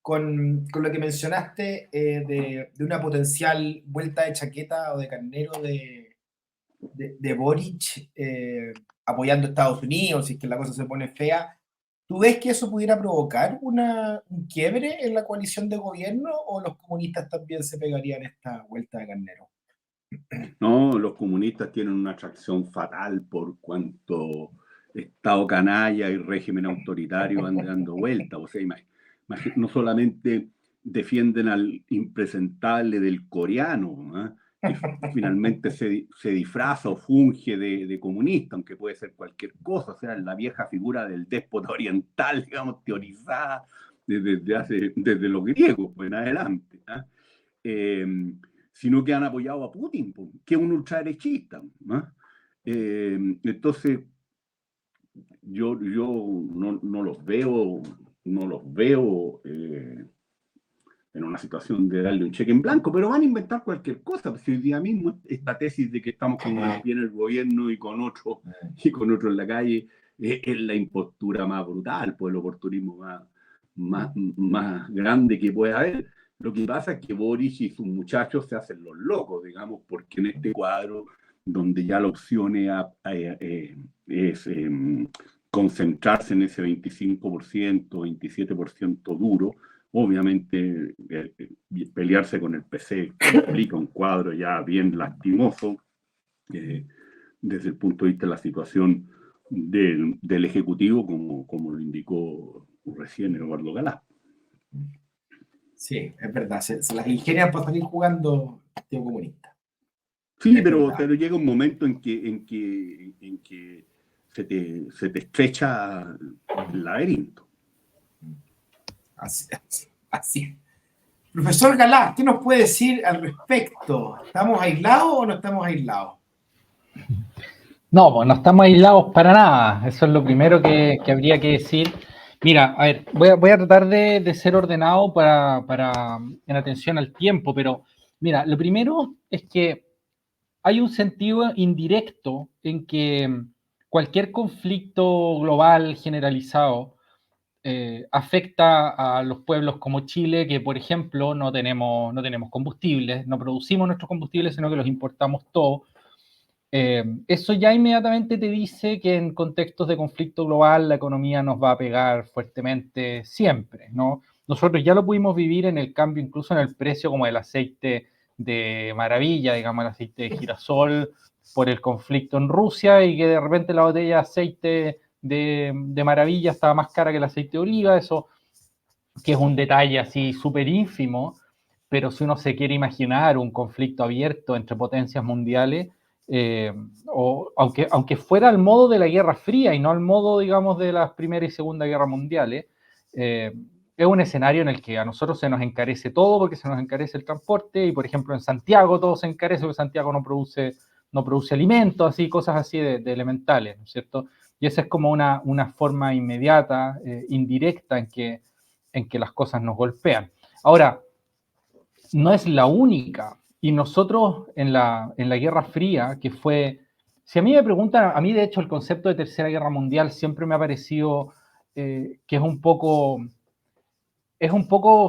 con lo que mencionaste de una potencial vuelta de chaqueta o de carnero de Boric apoyando a Estados Unidos, si es que la cosa se pone fea. ¿Tú ves que eso pudiera provocar un quiebre en la coalición de gobierno o los comunistas también se pegarían esta vuelta de carnero? No, los comunistas tienen una atracción fatal por cuanto Estado canalla y régimen autoritario van dando vueltas. O sea, no solamente defienden al impresentable del coreano, que finalmente se disfraza o funge de comunista, aunque puede ser cualquier cosa, o sea, la vieja figura del déspota oriental, digamos, teorizada desde los griegos, pues en adelante. Sino que han apoyado a Putin, que es un ultraderechista. Entonces, yo no los veo en una situación de darle un cheque en blanco, pero van a inventar cualquier cosa. Si hoy día mismo esta tesis de que estamos con el pie en el gobierno y con otro en la calle es la impostura más brutal, pues el oportunismo más grande que puede haber. Lo que pasa es que Boric y sus muchachos se hacen los locos, digamos, porque en este cuadro, donde ya la opción es concentrarse en ese 25%, 27% duro, obviamente pelearse con el PC implica un cuadro ya bien lastimoso desde el punto de vista de la situación del Ejecutivo, como lo indicó recién Eduardo Galá. Sí, es verdad, se las ingenian para salir jugando el Partido Comunista. Sí, pero llega un momento en que se te estrecha el laberinto. Así. Profesor Galá, ¿qué nos puede decir al respecto? ¿Estamos aislados o no estamos aislados? No, pues no estamos aislados para nada. Eso es lo primero que habría que decir. Mira, a ver, voy a tratar de ser ordenado en atención al tiempo, pero mira, lo primero es que hay un sentido indirecto en que cualquier conflicto global generalizado afecta a los pueblos como Chile, que por ejemplo no tenemos combustibles, no producimos nuestros combustibles, sino que los importamos todos. Eso ya inmediatamente te dice que en contextos de conflicto global la economía nos va a pegar fuertemente siempre, ¿no? Nosotros ya lo pudimos vivir en el cambio, incluso en el precio como del aceite de maravilla, digamos, el aceite de girasol, por el conflicto en Rusia y que de repente la botella de aceite de maravilla estaba más cara que el aceite de oliva, eso que es un detalle así súper ínfimo, pero si uno se quiere imaginar un conflicto abierto entre potencias mundiales, o aunque fuera al modo de la Guerra Fría y no al modo, digamos, de las Primera y Segunda Guerra Mundiales, es un escenario en el que a nosotros se nos encarece todo porque se nos encarece el transporte y, por ejemplo, en Santiago todo se encarece porque Santiago no produce alimentos, así, cosas así de elementales, ¿no es cierto? Y esa es como una forma inmediata, indirecta en que las cosas nos golpean. Ahora, no es la única. Y nosotros en la Guerra Fría, que fue... Si a mí me preguntan, a mí de hecho el concepto de Tercera Guerra Mundial siempre me ha parecido que es un poco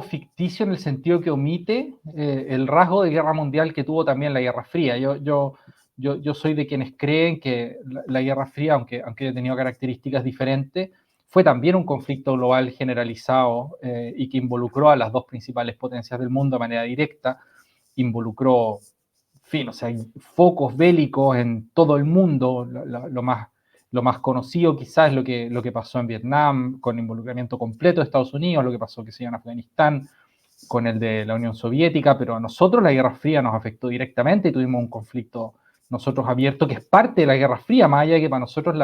ficticio en el sentido que omite el rasgo de guerra mundial que tuvo también la Guerra Fría. Yo soy de quienes creen que la Guerra Fría, aunque haya tenido características diferentes, fue también un conflicto global generalizado y que involucró a las dos principales potencias del mundo de manera directa, involucró, en fin, o sea, focos bélicos en todo el mundo, lo más conocido quizás es lo que pasó en Vietnam, con involucramiento completo de Estados Unidos, lo que pasó que en Afganistán, con el de la Unión Soviética, pero a nosotros la Guerra Fría nos afectó directamente y tuvimos un conflicto nosotros abierto que es parte de la Guerra Fría, más allá de que para nosotros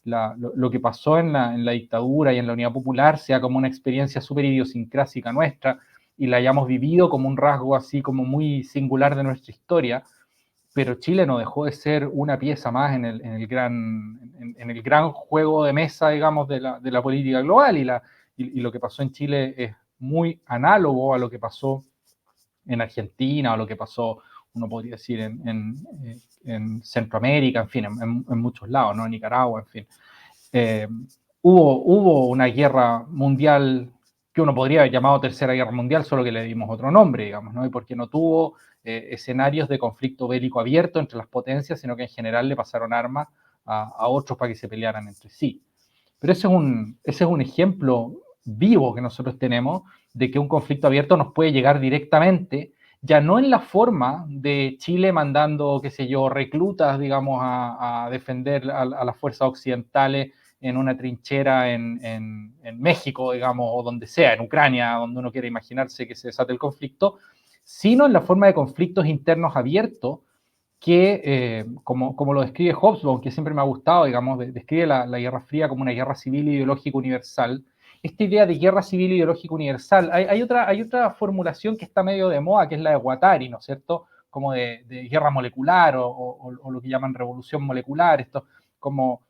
lo que pasó en la dictadura y en la Unidad Popular sea como una experiencia súper idiosincrásica nuestra y la hayamos vivido como un rasgo así como muy singular de nuestra historia, pero Chile no dejó de ser una pieza más en el gran juego de mesa, digamos, de la política global y lo que pasó en Chile es muy análogo a lo que pasó en Argentina o lo que pasó, uno podría decir, en Centroamérica, en fin, en muchos lados, ¿no? En Nicaragua, en fin. Hubo una guerra mundial que uno podría haber llamado Tercera Guerra Mundial, solo que le dimos otro nombre, digamos, ¿no? Y porque no tuvo escenarios de conflicto bélico abierto entre las potencias, sino que en general le pasaron armas a otros para que se pelearan entre sí. Pero ese es un ejemplo vivo que nosotros tenemos de que un conflicto abierto nos puede llegar directamente, ya no en la forma de Chile mandando, qué sé yo, reclutas, digamos, a defender a las fuerzas occidentales en una trinchera en México, digamos, o donde sea, en Ucrania, donde uno quiera imaginarse que se desate el conflicto, sino en la forma de conflictos internos abiertos que, como lo describe Hobsbawm, que siempre me ha gustado, digamos, describe la Guerra Fría como una guerra civil ideológica universal. Esta idea de guerra civil ideológica universal, hay otra formulación que está medio de moda, que es la de Guattari, ¿no es cierto? Como de guerra molecular o lo que llaman revolución molecular, esto como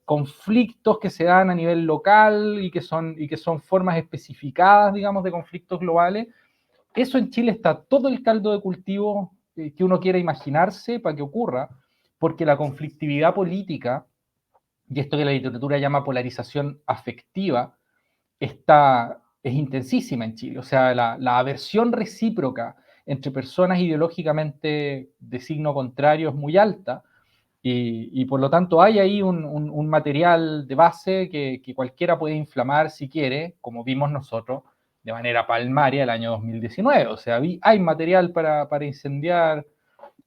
conflictos que se dan a nivel local y que son formas especificadas, digamos, de conflictos globales. Eso en Chile está todo el caldo de cultivo que uno quiera imaginarse para que ocurra, porque la conflictividad política, y esto que la literatura llama polarización afectiva, es intensísima en Chile. O sea, la aversión recíproca entre personas ideológicamente de signo contrario es muy alta, y por lo tanto hay ahí un material de base que cualquiera puede inflamar si quiere, como vimos nosotros de manera palmaria el año 2019. O sea, hay material para incendiar,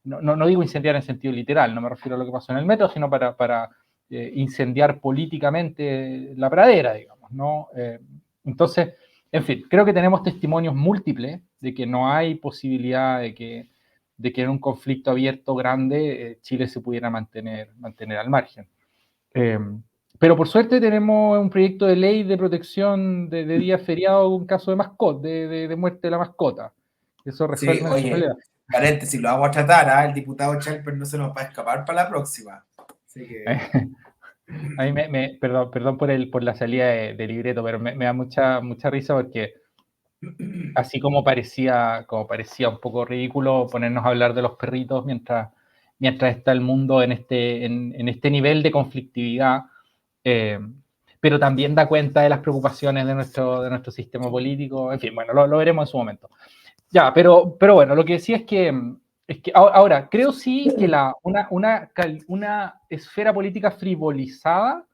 no digo incendiar en sentido literal, no me refiero a lo que pasó en el metro, sino para incendiar políticamente la pradera, digamos, ¿no? Entonces, en fin, creo que tenemos testimonios múltiples de que no hay posibilidad de que en un conflicto abierto grande Chile se pudiera mantener al margen. Pero por suerte tenemos un proyecto de ley de protección de días feriados en caso de mascota, de muerte de la mascota. Eso resuelve Sí, ese oye, problema. paréntesis, lo vamos a tratar, el diputado Chalper no se nos va a escapar para la próxima. Así que... A mí perdón por la salida de libreto, pero me da mucha risa porque así como parecía un poco ridículo ponernos a hablar de los perritos mientras está el mundo en este nivel de conflictividad, pero también da cuenta de las preocupaciones de nuestro sistema político. En fin, bueno, lo veremos en su momento. Ya, pero bueno, lo que decía es que ahora, creo sí que una esfera política frivolizada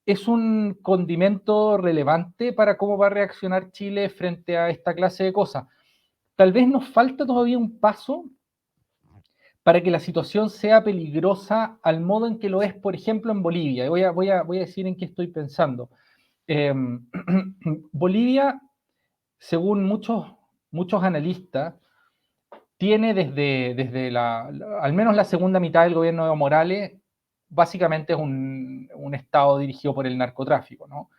es un condimento relevante para cómo va a reaccionar Chile frente a esta clase de cosas. Tal vez nos falta todavía un paso para que la situación sea peligrosa al modo en que lo es, por ejemplo, en Bolivia. Y voy a decir en qué estoy pensando. Bolivia, según muchos analistas, tiene desde al menos la segunda mitad del gobierno de Evo Morales, básicamente es un estado dirigido por el narcotráfico, ¿no?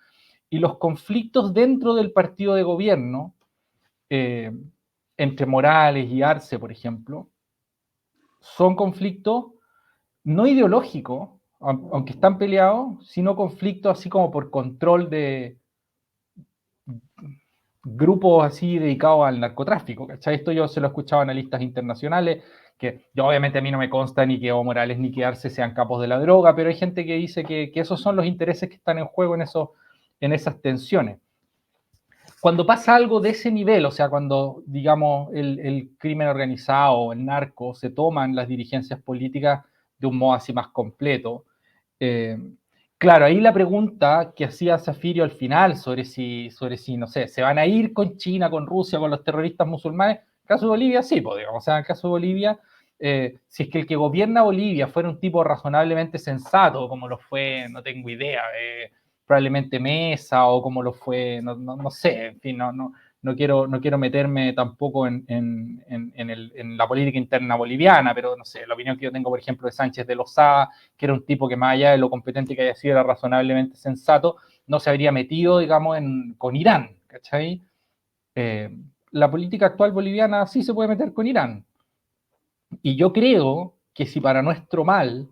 Y los conflictos dentro del partido de gobierno, entre Morales y Arce, por ejemplo, son conflictos no ideológicos, aunque están peleados, sino conflictos así como por control de grupos así dedicados al narcotráfico, ¿cachai? Esto yo se lo he escuchado a analistas internacionales, que yo obviamente a mí no me consta ni que Evo Morales ni que Arce sean capos de la droga, pero hay gente que dice que esos son los intereses que están en juego en esas tensiones. Cuando pasa algo de ese nivel, o sea, cuando, digamos, el crimen organizado, el narco, se toman las dirigencias políticas de un modo así más completo, claro, ahí la pregunta que hacía Zafirio al final sobre si, no sé, se van a ir con China, con Rusia, con los terroristas musulmanes, en el caso de Bolivia sí, pues, digamos, o sea, en el caso de Bolivia, si es que el que gobierna Bolivia fuera un tipo razonablemente sensato, como lo fue, no tengo idea, probablemente Mesa o como lo fue, no sé, en fin, no quiero meterme tampoco en la política interna boliviana, pero no sé, la opinión que yo tengo, por ejemplo, de Sánchez de Lozada, que era un tipo que más allá de lo competente que haya sido, era razonablemente sensato, no se habría metido, digamos, con Irán, ¿cachai? La política actual boliviana sí se puede meter con Irán. Y yo creo que si para nuestro mal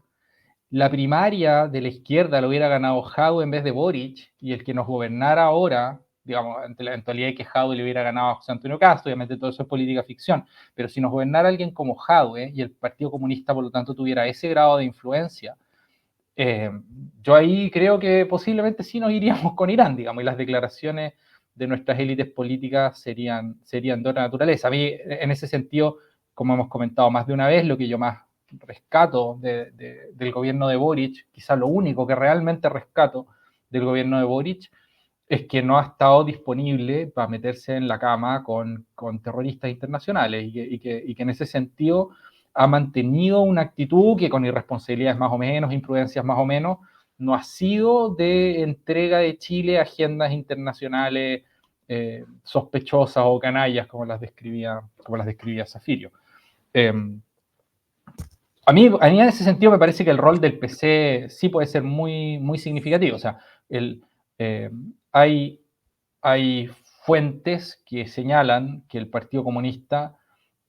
la primaria de la izquierda lo hubiera ganado Jadwe en vez de Boric, y el que nos gobernara ahora, digamos, ante la eventualidad de que Jadwe le hubiera ganado a José Antonio Castro, obviamente todo eso es política ficción, pero si nos gobernara alguien como Jadwe y el Partido Comunista, por lo tanto, tuviera ese grado de influencia, yo ahí creo que posiblemente sí nos iríamos con Irán, digamos, y las declaraciones de nuestras élites políticas serían de otra naturaleza. A mí, en ese sentido, como hemos comentado más de una vez, lo que yo más rescato del gobierno de Boric, quizá lo único que realmente rescato del gobierno de Boric, es que no ha estado disponible para meterse en la cama con terroristas internacionales y que en ese sentido ha mantenido una actitud que con irresponsabilidades más o menos, imprudencias más o menos, no ha sido de entrega de Chile a agendas internacionales sospechosas o canallas, como las describía Zafirio. A mí en ese sentido me parece que el rol del PC sí puede ser muy, muy significativo. O sea, hay fuentes que señalan que el Partido Comunista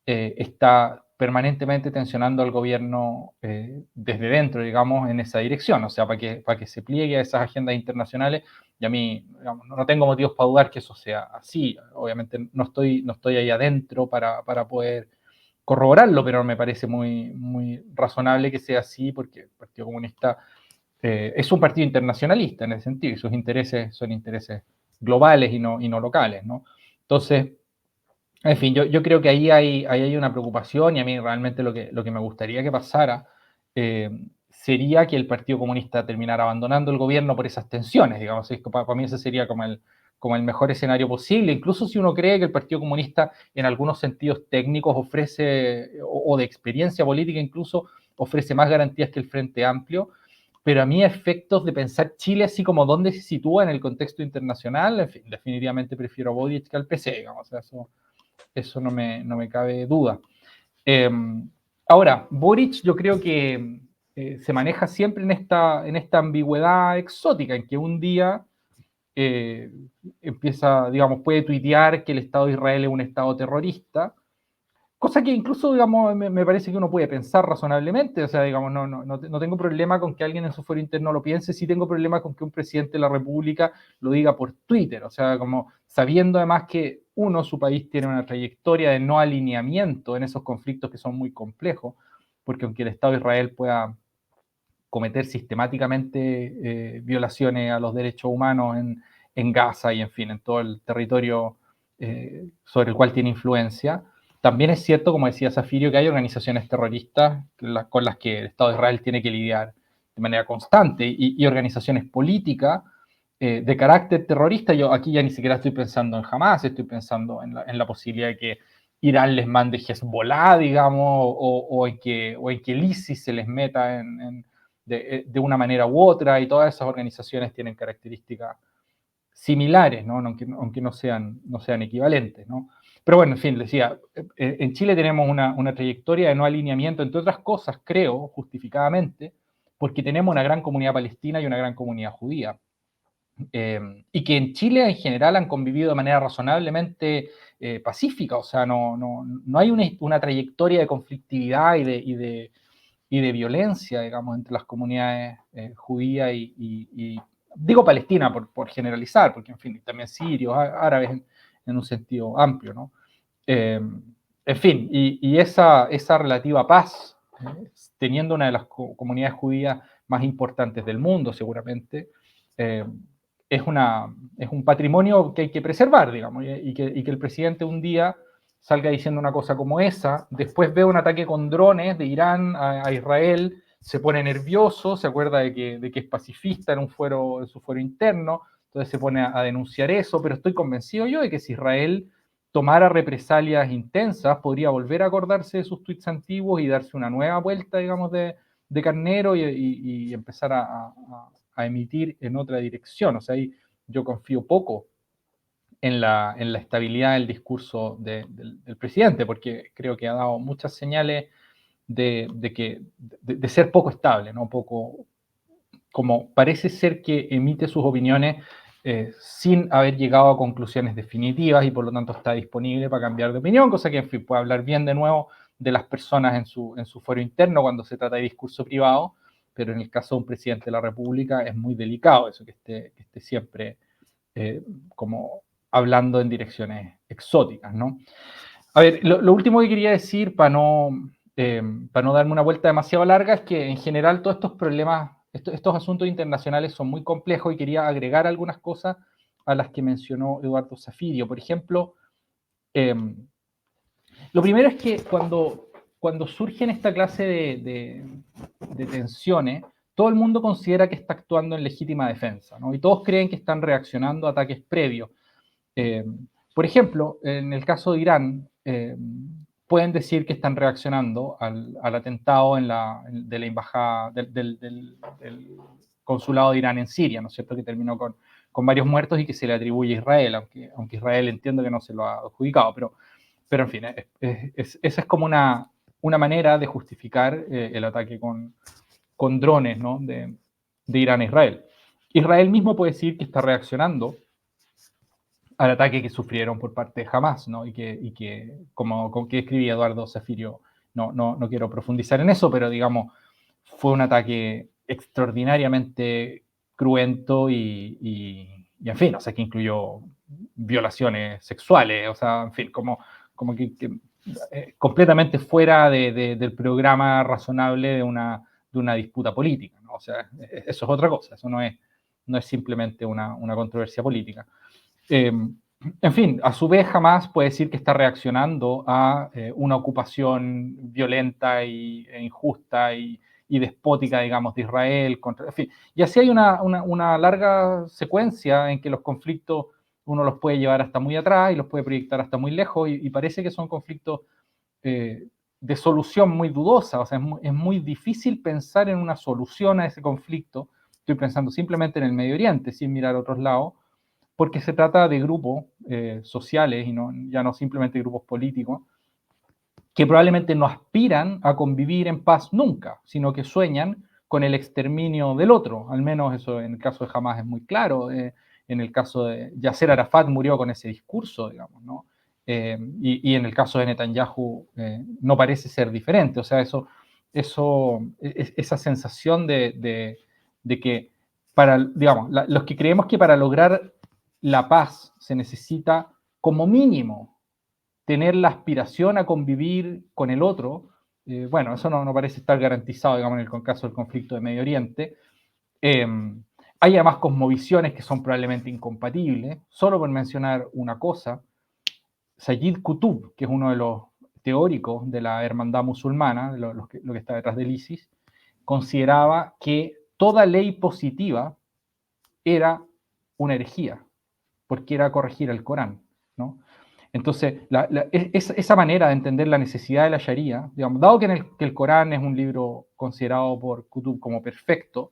está permanentemente tensionando al gobierno desde dentro, digamos, en esa dirección, o sea, para que se pliegue a esas agendas internacionales, y a mí, digamos, no tengo motivos para dudar que eso sea así. Obviamente no estoy ahí adentro para poder corroborarlo, pero me parece muy, muy razonable que sea así, porque el Partido Comunista es un partido internacionalista en ese sentido, y sus intereses son intereses globales y no locales, ¿no? Entonces, en fin, yo creo que ahí hay una preocupación, y a mí realmente lo que me gustaría que pasara sería que el Partido Comunista terminara abandonando el gobierno por esas tensiones, digamos. Para mí ese sería como el mejor escenario posible, incluso si uno cree que el Partido Comunista en algunos sentidos técnicos ofrece, o de experiencia política incluso, ofrece más garantías que el Frente Amplio, pero a mí a efectos de pensar Chile así como dónde se sitúa en el contexto internacional, en fin, definitivamente prefiero a Boric que al PC, digamos, o sea, eso no me cabe duda. Ahora, Boric yo creo que se maneja siempre en esta ambigüedad exótica, en que un día empieza, digamos, puede tuitear que el Estado de Israel es un Estado terrorista, cosa que incluso, digamos, me parece que uno puede pensar razonablemente, o sea, digamos, no tengo problema con que alguien en su foro interno lo piense, sí tengo problema con que un presidente de la República lo diga por Twitter, o sea, como sabiendo además que su país tiene una trayectoria de no alineamiento en esos conflictos que son muy complejos, porque aunque el Estado de Israel pueda cometer sistemáticamente violaciones a los derechos humanos en Gaza y, en fin, en todo el territorio sobre el cual tiene influencia, también es cierto, como decía Zafirio, que hay organizaciones terroristas con las que el Estado de Israel tiene que lidiar de manera constante y organizaciones políticas de carácter terrorista. Yo aquí ya ni siquiera estoy pensando en Hamas, estoy pensando en la posibilidad de que Irán les mande Hezbollah, digamos, o en que el ISIS se les meta de una manera u otra, y todas esas organizaciones tienen características similares, ¿no? Aunque no sean equivalentes, ¿no? Pero bueno, en fin, decía, en Chile tenemos una trayectoria de no alineamiento, entre otras cosas, creo, justificadamente, porque tenemos una gran comunidad palestina y una gran comunidad judía. Y que en Chile en general han convivido de manera razonablemente pacífica, o sea, no hay una trayectoria de conflictividad y de violencia, digamos, entre las comunidades judías y digo Palestina por generalizar, porque en fin, también sirios, árabes en un sentido amplio, ¿no? En fin, y esa relativa paz, teniendo una de las comunidades judías más importantes del mundo, seguramente, es un patrimonio que hay que preservar, digamos, y que el presidente un día salga diciendo una cosa como esa, después ve un ataque con drones de Irán a Israel, se pone nervioso, se acuerda de que es pacifista en su fuero interno, entonces se pone a denunciar eso, pero estoy convencido yo de que si Israel tomara represalias intensas, podría volver a acordarse de sus tweets antiguos y darse una nueva vuelta, digamos, de carnero y empezar a emitir en otra dirección. O sea, ahí yo confío poco en la estabilidad del discurso del presidente, porque creo que ha dado muchas señales de ser poco estable, ¿no? Poco, como parece ser que emite sus opiniones sin haber llegado a conclusiones definitivas y por lo tanto está disponible para cambiar de opinión, cosa que en fin puede hablar bien de nuevo de las personas en su fuero interno cuando se trata de discurso privado, pero en el caso de un presidente de la República es muy delicado eso, que esté siempre como hablando en direcciones exóticas, ¿no? A ver, lo último que quería decir para no darme una vuelta demasiado larga es que en general todos estos problemas, estos asuntos internacionales son muy complejos y quería agregar algunas cosas a las que mencionó Eduardo Zafirio. Por ejemplo, lo primero es que cuando surgen esta clase de tensiones, todo el mundo considera que está actuando en legítima defensa, ¿no? Y todos creen que están reaccionando a ataques previos. Por ejemplo, en el caso de Irán, pueden decir que están reaccionando al atentado de la embajada, del consulado de Irán en Siria, ¿no es cierto?, que terminó con varios muertos y que se le atribuye a Israel, aunque Israel entiende que no se lo ha adjudicado, pero en fin, esa es como una manera de justificar el ataque con drones, ¿no?, de Irán a Israel. Israel mismo puede decir que está reaccionando al ataque que sufrieron por parte de Hamas, ¿no? Y que como que escribía Eduardo Zafirio, no quiero profundizar en eso, pero digamos, fue un ataque extraordinariamente cruento y en fin, o sea, que incluyó violaciones sexuales, o sea, en fin, como que completamente fuera del programa razonable de una disputa política, ¿no? O sea, eso es otra cosa, eso no es simplemente una controversia política. En fin, a su vez Hamas puede decir que está reaccionando a una ocupación violenta e injusta y despótica, digamos, de Israel. En fin, y así hay una larga secuencia en que los conflictos uno los puede llevar hasta muy atrás y los puede proyectar hasta muy lejos y parece que son conflictos de solución muy dudosa. O sea, es muy difícil pensar en una solución a ese conflicto. Estoy pensando simplemente en el Medio Oriente, sin mirar a otros lados, porque se trata de grupos sociales y ya no simplemente grupos políticos, que probablemente no aspiran a convivir en paz nunca, sino que sueñan con el exterminio del otro. Al menos eso en el caso de Hamas es muy claro. En el caso de Yasser Arafat murió con ese discurso, digamos, ¿no? Y en el caso de Netanyahu no parece ser diferente. O sea, esa sensación de que digamos, los que creemos que para lograr la paz se necesita como mínimo tener la aspiración a convivir con el otro, bueno, eso no parece estar garantizado, digamos, en el caso del conflicto de Medio Oriente. Hay además cosmovisiones que son probablemente incompatibles. Solo por mencionar una cosa, Sayyid Qutb, que es uno de los teóricos de la hermandad musulmana, lo que está detrás del ISIS, consideraba que toda ley positiva era una herejía, porque era corregir el Corán, ¿no? Entonces, esa manera de entender la necesidad de la Sharia, digamos, dado que el Corán es un libro considerado por Qutb como perfecto,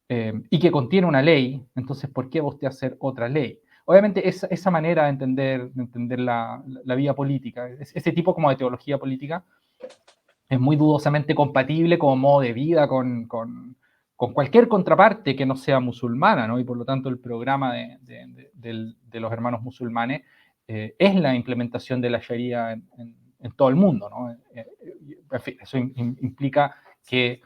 y que contiene una ley, entonces, ¿por qué usted hacer otra ley? Obviamente, esa manera de entender la vida política, ese tipo como de teología política, es muy dudosamente compatible como modo de vida con cualquier contraparte que no sea musulmana, ¿no? Y por lo tanto, el programa de los hermanos musulmanes es la implementación de la Sharia en todo el mundo, ¿no? En fin, eso implica que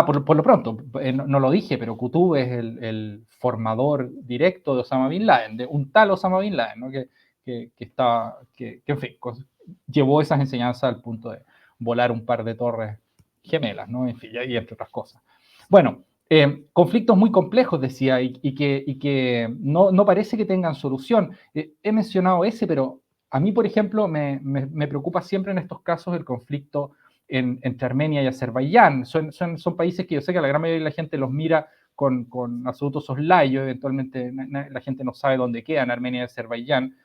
por lo pronto, no lo dije, pero Qutb es el formador directo de Osama Bin Laden, de un tal Osama Bin Laden, ¿no? que en fin, llevó esas enseñanzas al punto de volar un par de torres gemelas, ¿no? En fin, y entre otras cosas. Bueno, conflictos muy complejos, decía, y que no parece que tengan solución. He mencionado ese, pero a mí, por ejemplo, me preocupa siempre en estos casos el conflicto entre Armenia y Azerbaiyán. Son países que yo sé que la gran mayoría de la gente los mira con absoluto soslayos, eventualmente la gente no sabe dónde quedan Armenia y Azerbaiyán,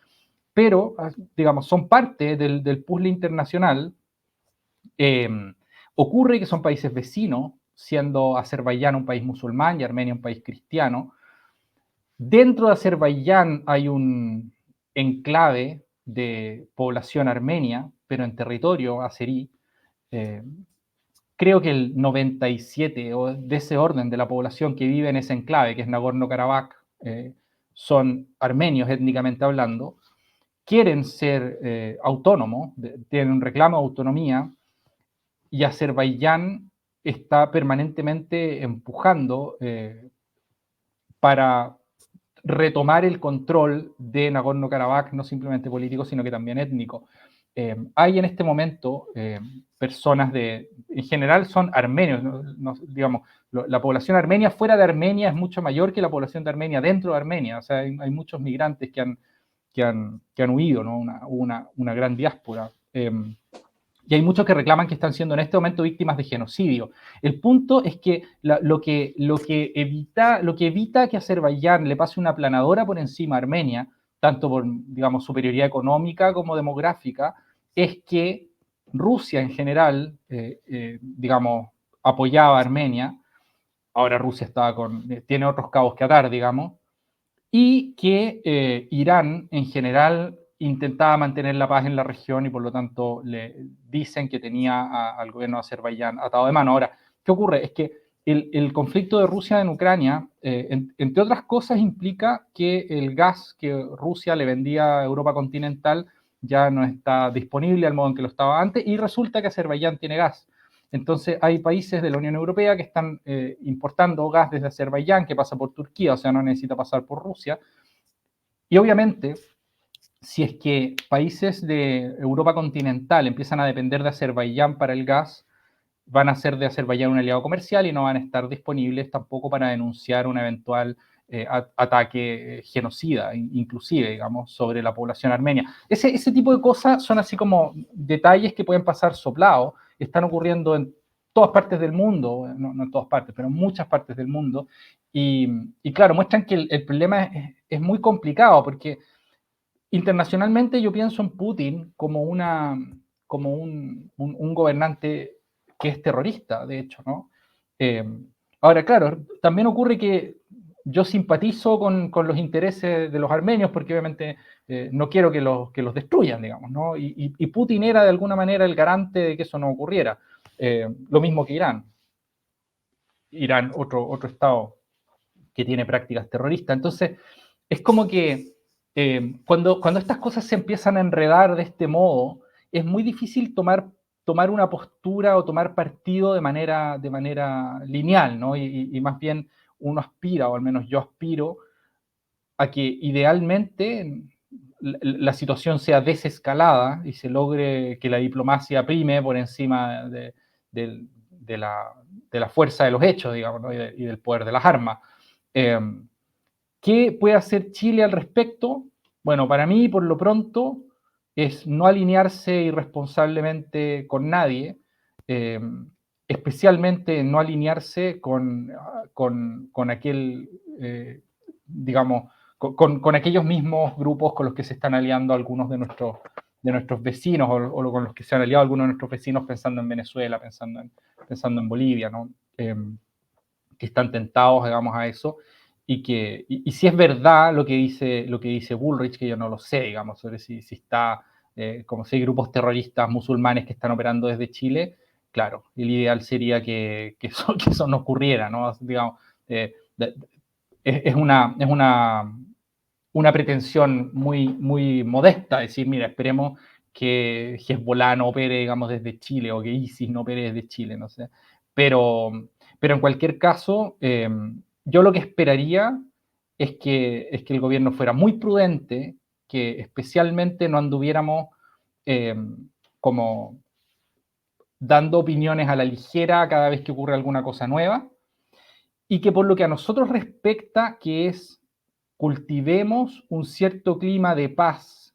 pero, digamos, son parte del puzzle internacional. Ocurre que son países vecinos, siendo Azerbaiyán un país musulmán y Armenia un país cristiano. Dentro de Azerbaiyán hay un enclave de población armenia, pero en territorio azerí. Creo que el 97 o de ese orden de la población que vive en ese enclave, que es Nagorno-Karabaj, son armenios étnicamente hablando, quieren ser autónomos, tienen un reclamo de autonomía, y Azerbaiyán está permanentemente empujando para retomar el control de Nagorno-Karabaj, no simplemente político, sino que también étnico. Hay en este momento personas en general son armenios, digamos, la población armenia fuera de Armenia es mucho mayor que la población de Armenia dentro de Armenia, o sea, hay muchos migrantes que han huido, ¿no? Una gran diáspora. Y hay muchos que reclaman que están siendo en este momento víctimas de genocidio. El punto es que lo que evita que Azerbaiyán le pase una planadora por encima a Armenia, tanto por, digamos, superioridad económica como demográfica, es que Rusia en general, digamos, apoyaba a Armenia. Ahora Rusia tiene otros cabos que atar, digamos, y que Irán en general intentaba mantener la paz en la región y por lo tanto le dicen que tenía al gobierno de Azerbaiyán atado de mano. Ahora, ¿qué ocurre? Es que el conflicto de Rusia en Ucrania, entre otras cosas, implica que el gas que Rusia le vendía a Europa continental ya no está disponible al modo en que lo estaba antes y resulta que Azerbaiyán tiene gas. Entonces hay países de la Unión Europea que están importando gas desde Azerbaiyán, que pasa por Turquía, o sea, no necesita pasar por Rusia. Y obviamente, si es que países de Europa continental empiezan a depender de Azerbaiyán para el gas, van a ser de Azerbaiyán un aliado comercial y no van a estar disponibles tampoco para denunciar un eventual ataque genocida, inclusive, digamos, sobre la población armenia. Ese tipo de cosas son así como detalles que pueden pasar soplados, están ocurriendo en todas partes del mundo, no en todas partes, pero en muchas partes del mundo, y claro, muestran que el problema es muy complicado, porque internacionalmente yo pienso en Putin como un gobernante que es terrorista, de hecho, ¿no? Eh, Ahora, claro, también ocurre que yo simpatizo con los intereses de los armenios porque obviamente no quiero que los destruyan, digamos, ¿no? Y Putin era de alguna manera el garante de que eso no ocurriera. Lo mismo que Irán. Irán, otro estado que tiene prácticas terroristas. Entonces, es como que cuando estas cosas se empiezan a enredar de este modo, es muy difícil tomar una postura o tomar partido de manera lineal, ¿no? Y más bien uno aspira, o al menos yo aspiro, a que idealmente la situación sea desescalada y se logre que la diplomacia prime por encima de la fuerza de los hechos, digamos, ¿no? y del poder de las armas. ¿Qué puede hacer Chile al respecto? Bueno, para mí, por lo pronto, es no alinearse irresponsablemente con nadie, eh, especialmente no alinearse con aquel, digamos, con aquellos mismos grupos con los que se están aliando algunos de nuestros vecinos o con los que se han aliado algunos de nuestros vecinos pensando en Venezuela, pensando en Bolivia, ¿no? Que están tentados, digamos, a eso. Y si es verdad lo que dice Bullrich, que yo no lo sé, digamos, sobre si está, como si hay grupos terroristas musulmanes que están operando desde Chile, claro, el ideal sería que eso no ocurriera, ¿no? Digamos, es una pretensión muy modesta, decir, mira, esperemos que Hezbollah no opere, digamos, desde Chile, o que ISIS no opere desde Chile, no sé. Pero en cualquier caso, yo lo que esperaría es que el gobierno fuera muy prudente, que especialmente no anduviéramos eh, como dando opiniones a la ligera cada vez que ocurre alguna cosa nueva, y que por lo que a nosotros respecta, que es cultivemos un cierto clima de paz,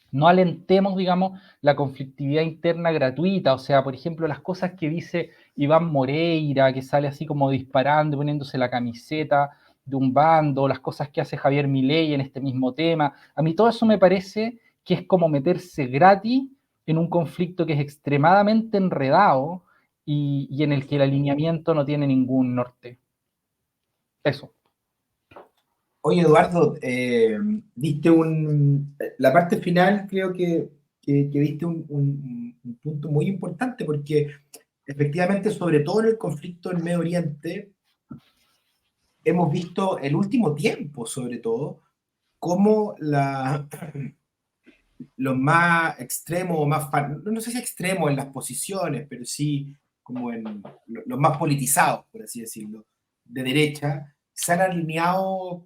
no alentemos, digamos, la conflictividad interna gratuita, o sea, por ejemplo, las cosas que dice Iván Moreira, que sale así como disparando, poniéndose la camiseta de un bando, las cosas que hace Javier Milei en este mismo tema, a mí todo eso me parece que es como meterse gratis en un conflicto que es extremadamente enredado y en el que el alineamiento no tiene ningún norte. Eso. Oye, Eduardo, diste la parte final creo que diste un punto muy importante porque efectivamente, sobre todo en el conflicto en Medio Oriente, hemos visto el último tiempo, sobre todo, cómo los más extremos, no sé si extremos en las posiciones, pero sí como en los más politizados, por así decirlo, de derecha, se han alineado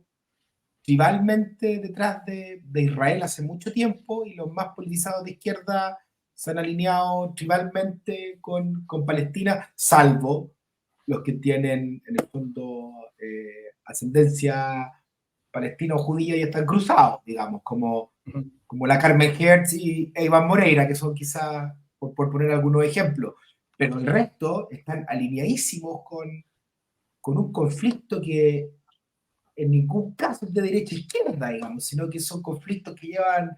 tribalmente detrás de Israel hace mucho tiempo y los más politizados de izquierda se han alineado tribalmente con Palestina, salvo los que tienen en el fondo ascendencia palestino-judía y están cruzados, digamos, como la Carmen Hertz e Iván Moreira, que son quizás, por poner algunos ejemplos, pero el resto están alineadísimos con un conflicto que en ningún caso es de derecha a izquierda, digamos, sino que son conflictos que llevan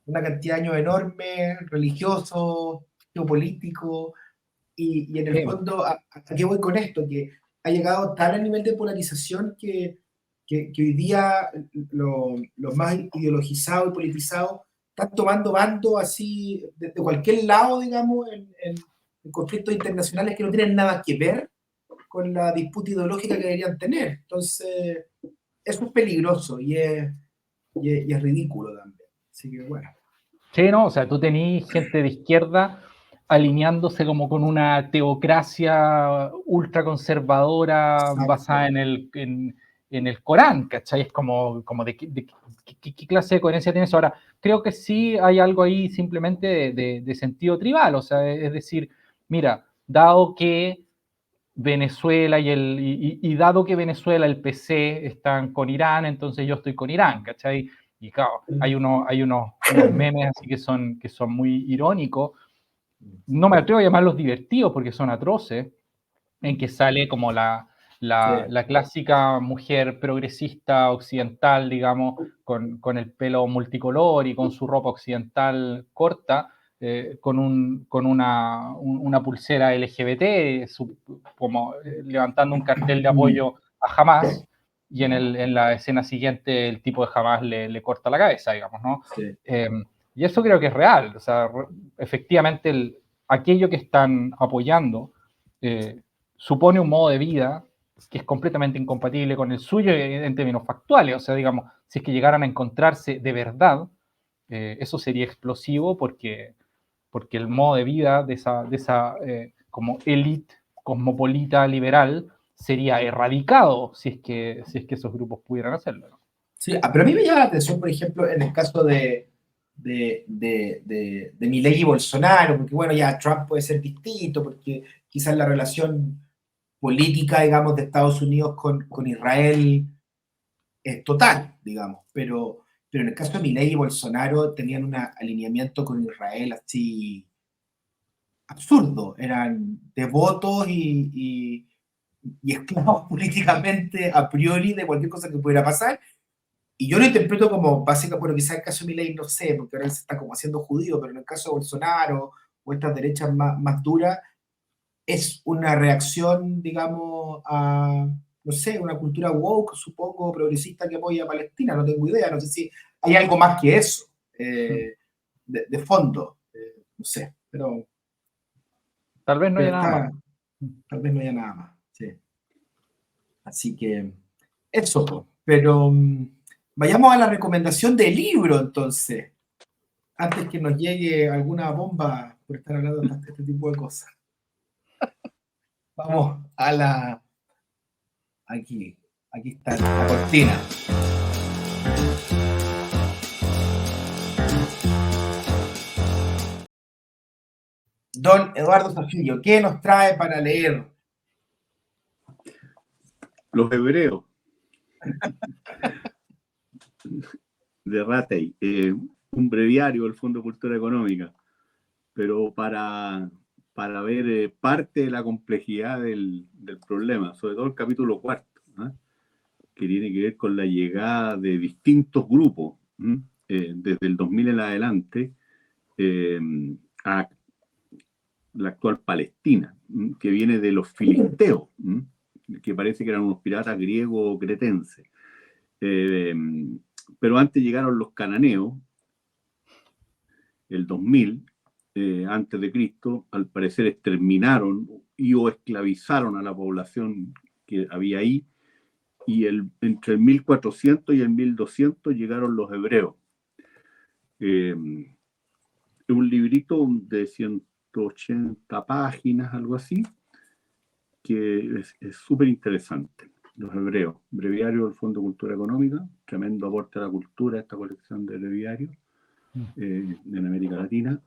una cantidad de años enorme, religiosos, geopolíticos, y en el fondo, ¿a qué voy con esto? Que ha llegado tal el nivel de polarización que hoy día los más ideologizados y politizados están tomando bando así de cualquier lado, digamos, en conflictos internacionales que no tienen nada que ver con la disputa ideológica que deberían tener. Entonces, eso es peligroso y es ridículo también. Así que bueno. Sí, no, o sea, tú tenés gente de izquierda alineándose como con una teocracia ultraconservadora basada en el Corán, ¿cachai? Es como de ¿qué clase de coherencia tiene eso? Ahora, creo que sí hay algo ahí simplemente de sentido tribal, o sea, es decir, mira, dado que Venezuela y dado que Venezuela, el PC, están con Irán, entonces yo estoy con Irán, ¿cachai? Y claro, hay unos memes así que son muy irónicos. No me atrevo a llamarlos divertidos porque son atroces, en que sale como la clásica mujer progresista occidental, digamos, con el pelo multicolor y con su ropa occidental corta, con una pulsera LGBT, como levantando un cartel de apoyo a Hamas, y en la escena siguiente el tipo de Hamas le corta la cabeza, digamos, ¿no? Sí. Y eso creo que es real, o sea, efectivamente aquello que están apoyando supone un modo de vida que es completamente incompatible con el suyo en términos factuales, o sea, digamos, si es que llegaran a encontrarse de verdad, eso sería explosivo porque el modo de vida de esa como élite cosmopolita liberal sería erradicado si es que esos grupos pudieran hacerlo, ¿no? Sí, pero a mí me llama la atención, por ejemplo, en el caso de Milei y Bolsonaro, porque bueno, ya Trump puede ser distinto, porque quizás la relación política, digamos, de Estados Unidos con Israel es total, digamos, pero en el caso de Milei y Bolsonaro tenían un alineamiento con Israel así absurdo, eran devotos y esclavos políticamente a priori de cualquier cosa que pudiera pasar, y yo lo interpreto como básicamente, bueno, quizás el caso de Milei no sé, porque ahora se está como haciendo judío, pero en el caso de Bolsonaro o estas derechas más duras, es una reacción, digamos, a, no sé, una cultura woke, supongo, progresista que apoya a Palestina, no tengo idea, no sé si hay algo más que eso, de fondo, no sé, Tal vez no haya pero nada más. tal vez no haya nada más, sí. Así que eso, po. Pero vayamos a la recomendación del libro, entonces, antes que nos llegue alguna bomba por estar hablando de este tipo de cosas. Vamos a la... Aquí está la cortina. Don Eduardo Zafillo, ¿qué nos trae para leer? Los hebreos de Ratey, un breviario del Fondo de Cultura Económica, pero para ver parte de la complejidad del problema, sobre todo el capítulo cuarto, ¿eh? Que tiene que ver con la llegada de distintos grupos, desde el 2000 en adelante, a la actual Palestina, que viene de los filisteos, que parece que eran unos piratas griegos cretenses. Pero antes llegaron los cananeos, el 2000, antes de Cristo, al parecer exterminaron o esclavizaron a la población que había ahí, y entre el 1400 y el 1200 llegaron los hebreos. Es un librito de 180 páginas, algo así, que es súper interesante. Los hebreos, breviario del Fondo de Cultura Económica, tremendo aporte a la cultura, esta colección de breviarios en América Latina,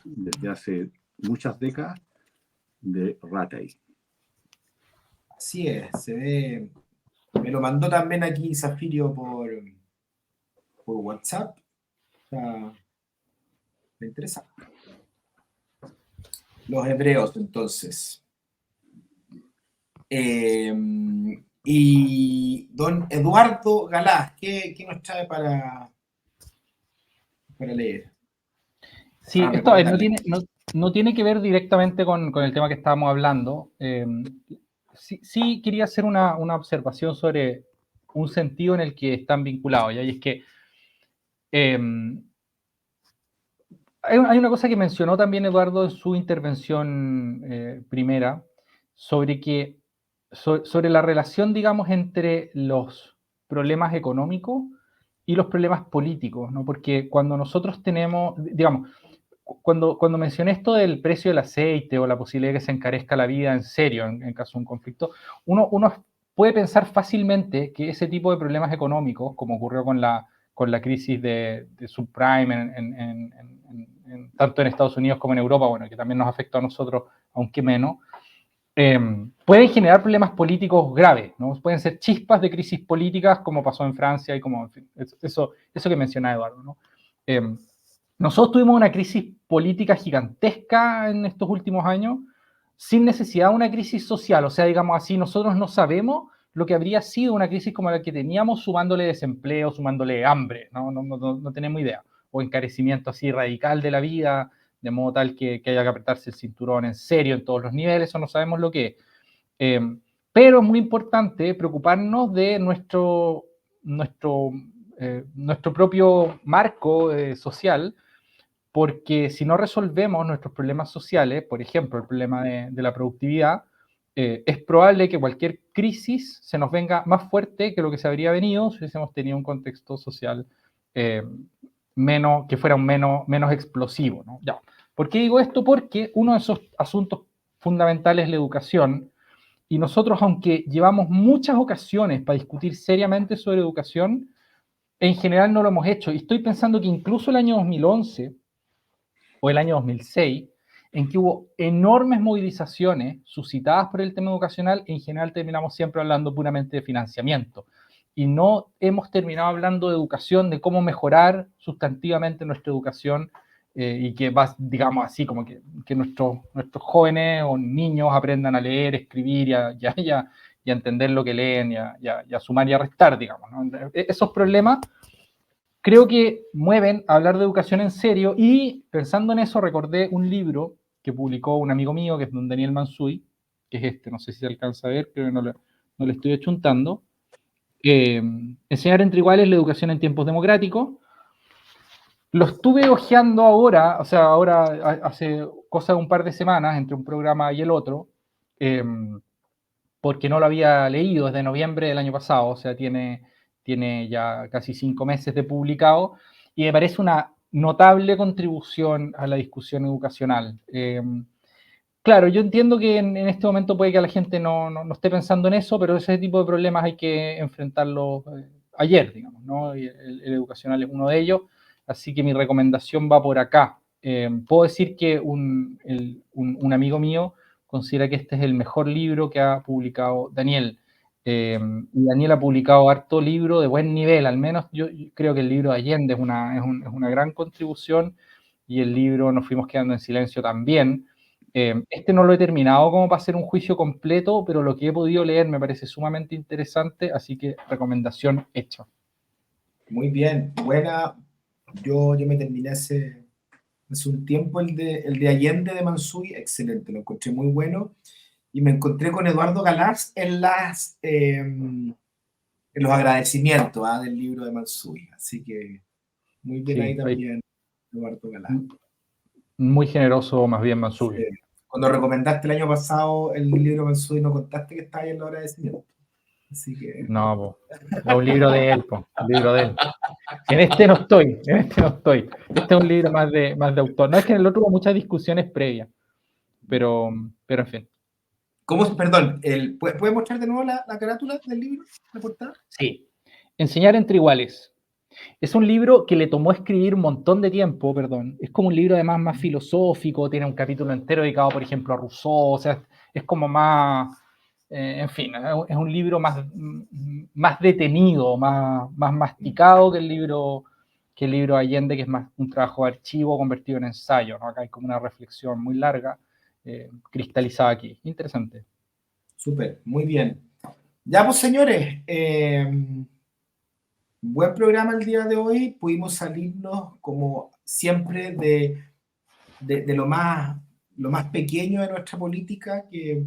desde hace muchas décadas, de Ratey. Así es, se ve. Me lo mandó también aquí Zafirio por WhatsApp. Está interesante. Los hebreos, entonces. Y don Eduardo Galás, ¿qué nos trae para leer? Sí, ¿Me esto a puedes ver, dar la no tiene que ver directamente con el tema que estábamos hablando. Sí quería hacer una observación sobre un sentido en el que están vinculados, ¿ya? Y es que hay una cosa que mencionó también Eduardo en su intervención primera, sobre la relación, digamos, entre los problemas económicos y los problemas políticos, ¿no? Porque cuando nosotros tenemos, digamos, cuando mencioné esto del precio del aceite o la posibilidad de que se encarezca la vida en serio en caso de un conflicto, uno puede pensar fácilmente que ese tipo de problemas económicos, como ocurrió con la crisis de subprime tanto en Estados Unidos como en Europa, bueno, que también nos afectó a nosotros, aunque menos, pueden generar problemas políticos graves, ¿no? Pueden ser chispas de crisis políticas como pasó en Francia y como, en fin, eso que mencionaba Eduardo, ¿no? Nosotros tuvimos una crisis política gigantesca en estos últimos años sin necesidad de una crisis social, o sea, digamos así, nosotros no sabemos lo que habría sido una crisis como la que teníamos sumándole desempleo, sumándole hambre, no tenemos idea, o encarecimiento así radical de la vida, de modo tal que haya que apretarse el cinturón en serio en todos los niveles, eso no sabemos lo que es. Pero es muy importante preocuparnos de nuestro propio marco social, porque si no resolvemos nuestros problemas sociales, por ejemplo, el problema de la productividad, es probable que cualquier crisis se nos venga más fuerte que lo que se habría venido si hubiésemos tenido un contexto social que fuera menos explosivo, ¿no? Ya. ¿Por qué digo esto? Porque uno de esos asuntos fundamentales es la educación, y nosotros, aunque llevamos muchas ocasiones para discutir seriamente sobre educación, en general no lo hemos hecho. Y estoy pensando que incluso el año 2011 o el año 2006, en que hubo enormes movilizaciones suscitadas por el tema educacional, en general terminamos siempre hablando puramente de financiamiento. Y no hemos terminado hablando de educación, de cómo mejorar sustantivamente nuestra educación y que va, digamos así, como que nuestros jóvenes o niños aprendan a leer, escribir y a entender lo que leen y a sumar y a restar, digamos, ¿no? Esos problemas creo que mueven a hablar de educación en serio, y pensando en eso recordé un libro que publicó un amigo mío, que es don Daniel Mansuy, que es este, no sé si se alcanza a ver, creo que no le estoy achuntando. Enseñar entre iguales la educación en tiempos democráticos. Lo estuve hojeando ahora, o sea, ahora hace cosa de un par de semanas, entre un programa y el otro, porque no lo había leído desde noviembre del año pasado, o sea, tiene ya casi 5 meses de publicado, y me parece una notable contribución a la discusión educacional. Claro, yo entiendo que en este momento puede que la gente no esté pensando en eso, pero ese tipo de problemas hay que enfrentarlos ayer, digamos, ¿no? Y el educacional es uno de ellos, así que mi recomendación va por acá. Puedo decir que un amigo mío considera que este es el mejor libro que ha publicado Daniel. Y Daniel ha publicado harto libro de buen nivel, al menos yo creo que el libro de Allende es una gran contribución, y el libro Nos fuimos quedando en silencio también. Este no lo he terminado como para hacer un juicio completo, pero lo que he podido leer me parece sumamente interesante, así que recomendación hecha. Muy bien, buena. Yo me terminé hace un tiempo el de Allende de Mansuy, excelente, lo encontré muy bueno. Y me encontré con Eduardo Galás en los agradecimientos del libro de Mansuy. Así que muy bien, sí, ahí también, Eduardo Galás. Muy generoso, más bien, Mansuy. Sí. Cuando recomendaste el año pasado el libro de Mansuy, no contaste que estaba ahí en los agradecimientos. Así que... No, es un libro de él, un libro de él. En este no estoy. Este es un libro más de autor. No, es que en el otro hubo muchas discusiones previas, pero en fin. ¿Cómo? Perdón, ¿puedes mostrar de nuevo la carátula del libro, la portada? Sí. Enseñar entre iguales. Es un libro que le tomó escribir un montón de tiempo, perdón. Es como un libro además más filosófico, tiene un capítulo entero dedicado, por ejemplo, a Rousseau, o sea, es como más, en fin, es un libro más detenido, más masticado que el libro Allende, que es más un trabajo de archivo convertido en ensayo, ¿no? Acá hay como una reflexión muy larga, cristalizada aquí. Interesante. Súper, muy bien. Ya pues, señores, buen programa el día de hoy. Pudimos salirnos, como siempre, de lo más pequeño de nuestra política, que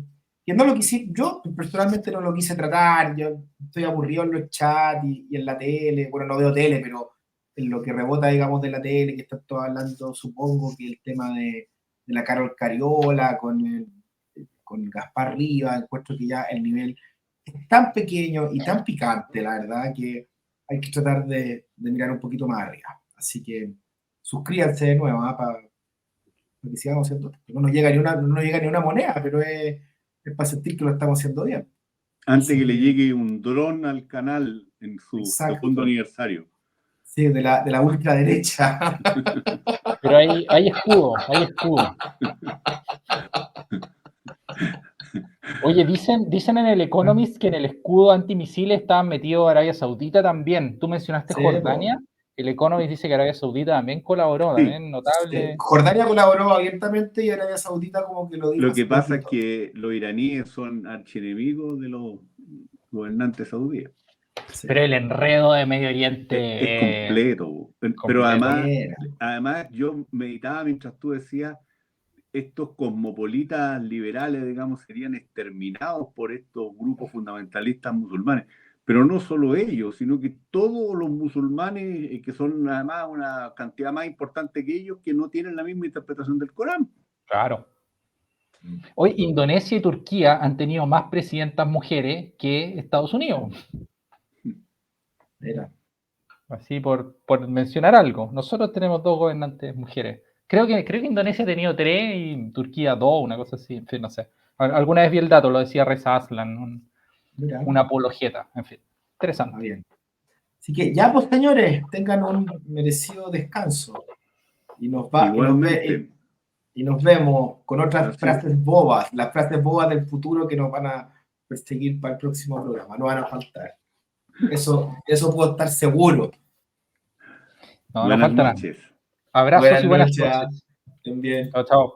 no lo quise, yo personalmente no lo quise tratar. Yo estoy aburrido en los chats y en la tele. Bueno, no veo tele, pero en lo que rebota, digamos, de la tele, que están todos hablando, supongo que el tema de la Carol Cariola con Gaspar Rivas, encuentro que ya el nivel es tan pequeño y tan picante, la verdad, que hay que tratar de mirar un poquito más arriba. Así que suscríbanse de nuevo para que sigamos haciendo esto. No nos llega ni una moneda, pero es para sentir que lo estamos haciendo bien. Antes que le llegue un dron al canal en su segundo aniversario. Sí, de la ultraderecha. Pero hay escudo. Oye, dicen en el Economist que en el escudo antimisiles estaban metidos Arabia Saudita también. Tú mencionaste Jordania. El Economist dice que Arabia Saudita también colaboró, también notable. Sí. Jordania colaboró abiertamente y Arabia Saudita como que lo dijo. Lo que pasa es que los iraníes son archienemigos de los gobernantes saudíes. Sí. Pero el enredo de Medio Oriente es completo. Pero además yo meditaba mientras tú decías, estos cosmopolitas liberales, digamos, serían exterminados por estos grupos fundamentalistas musulmanes. Pero no solo ellos, sino que todos los musulmanes, que son además una cantidad más importante que ellos, que no tienen la misma interpretación del Corán. Claro. Hoy Indonesia y Turquía han tenido más presidentas mujeres que Estados Unidos. Mira. Así por mencionar algo. Nosotros tenemos 2 gobernantes mujeres. Creo que Indonesia ha tenido 3 y Turquía 2, una cosa así. En fin, no sé. Alguna vez vi el dato, lo decía Reza Aslan, una apologeta. En fin, interesante. Bien. Así que ya, pues, señores, tengan un merecido descanso. Y nos vemos con otras frases bobas, las frases bobas del futuro que nos van a perseguir para el próximo programa. No van a faltar. Eso puedo estar seguro. No falta nada. Abrazos y buenas noches. Bien. Chao, chao.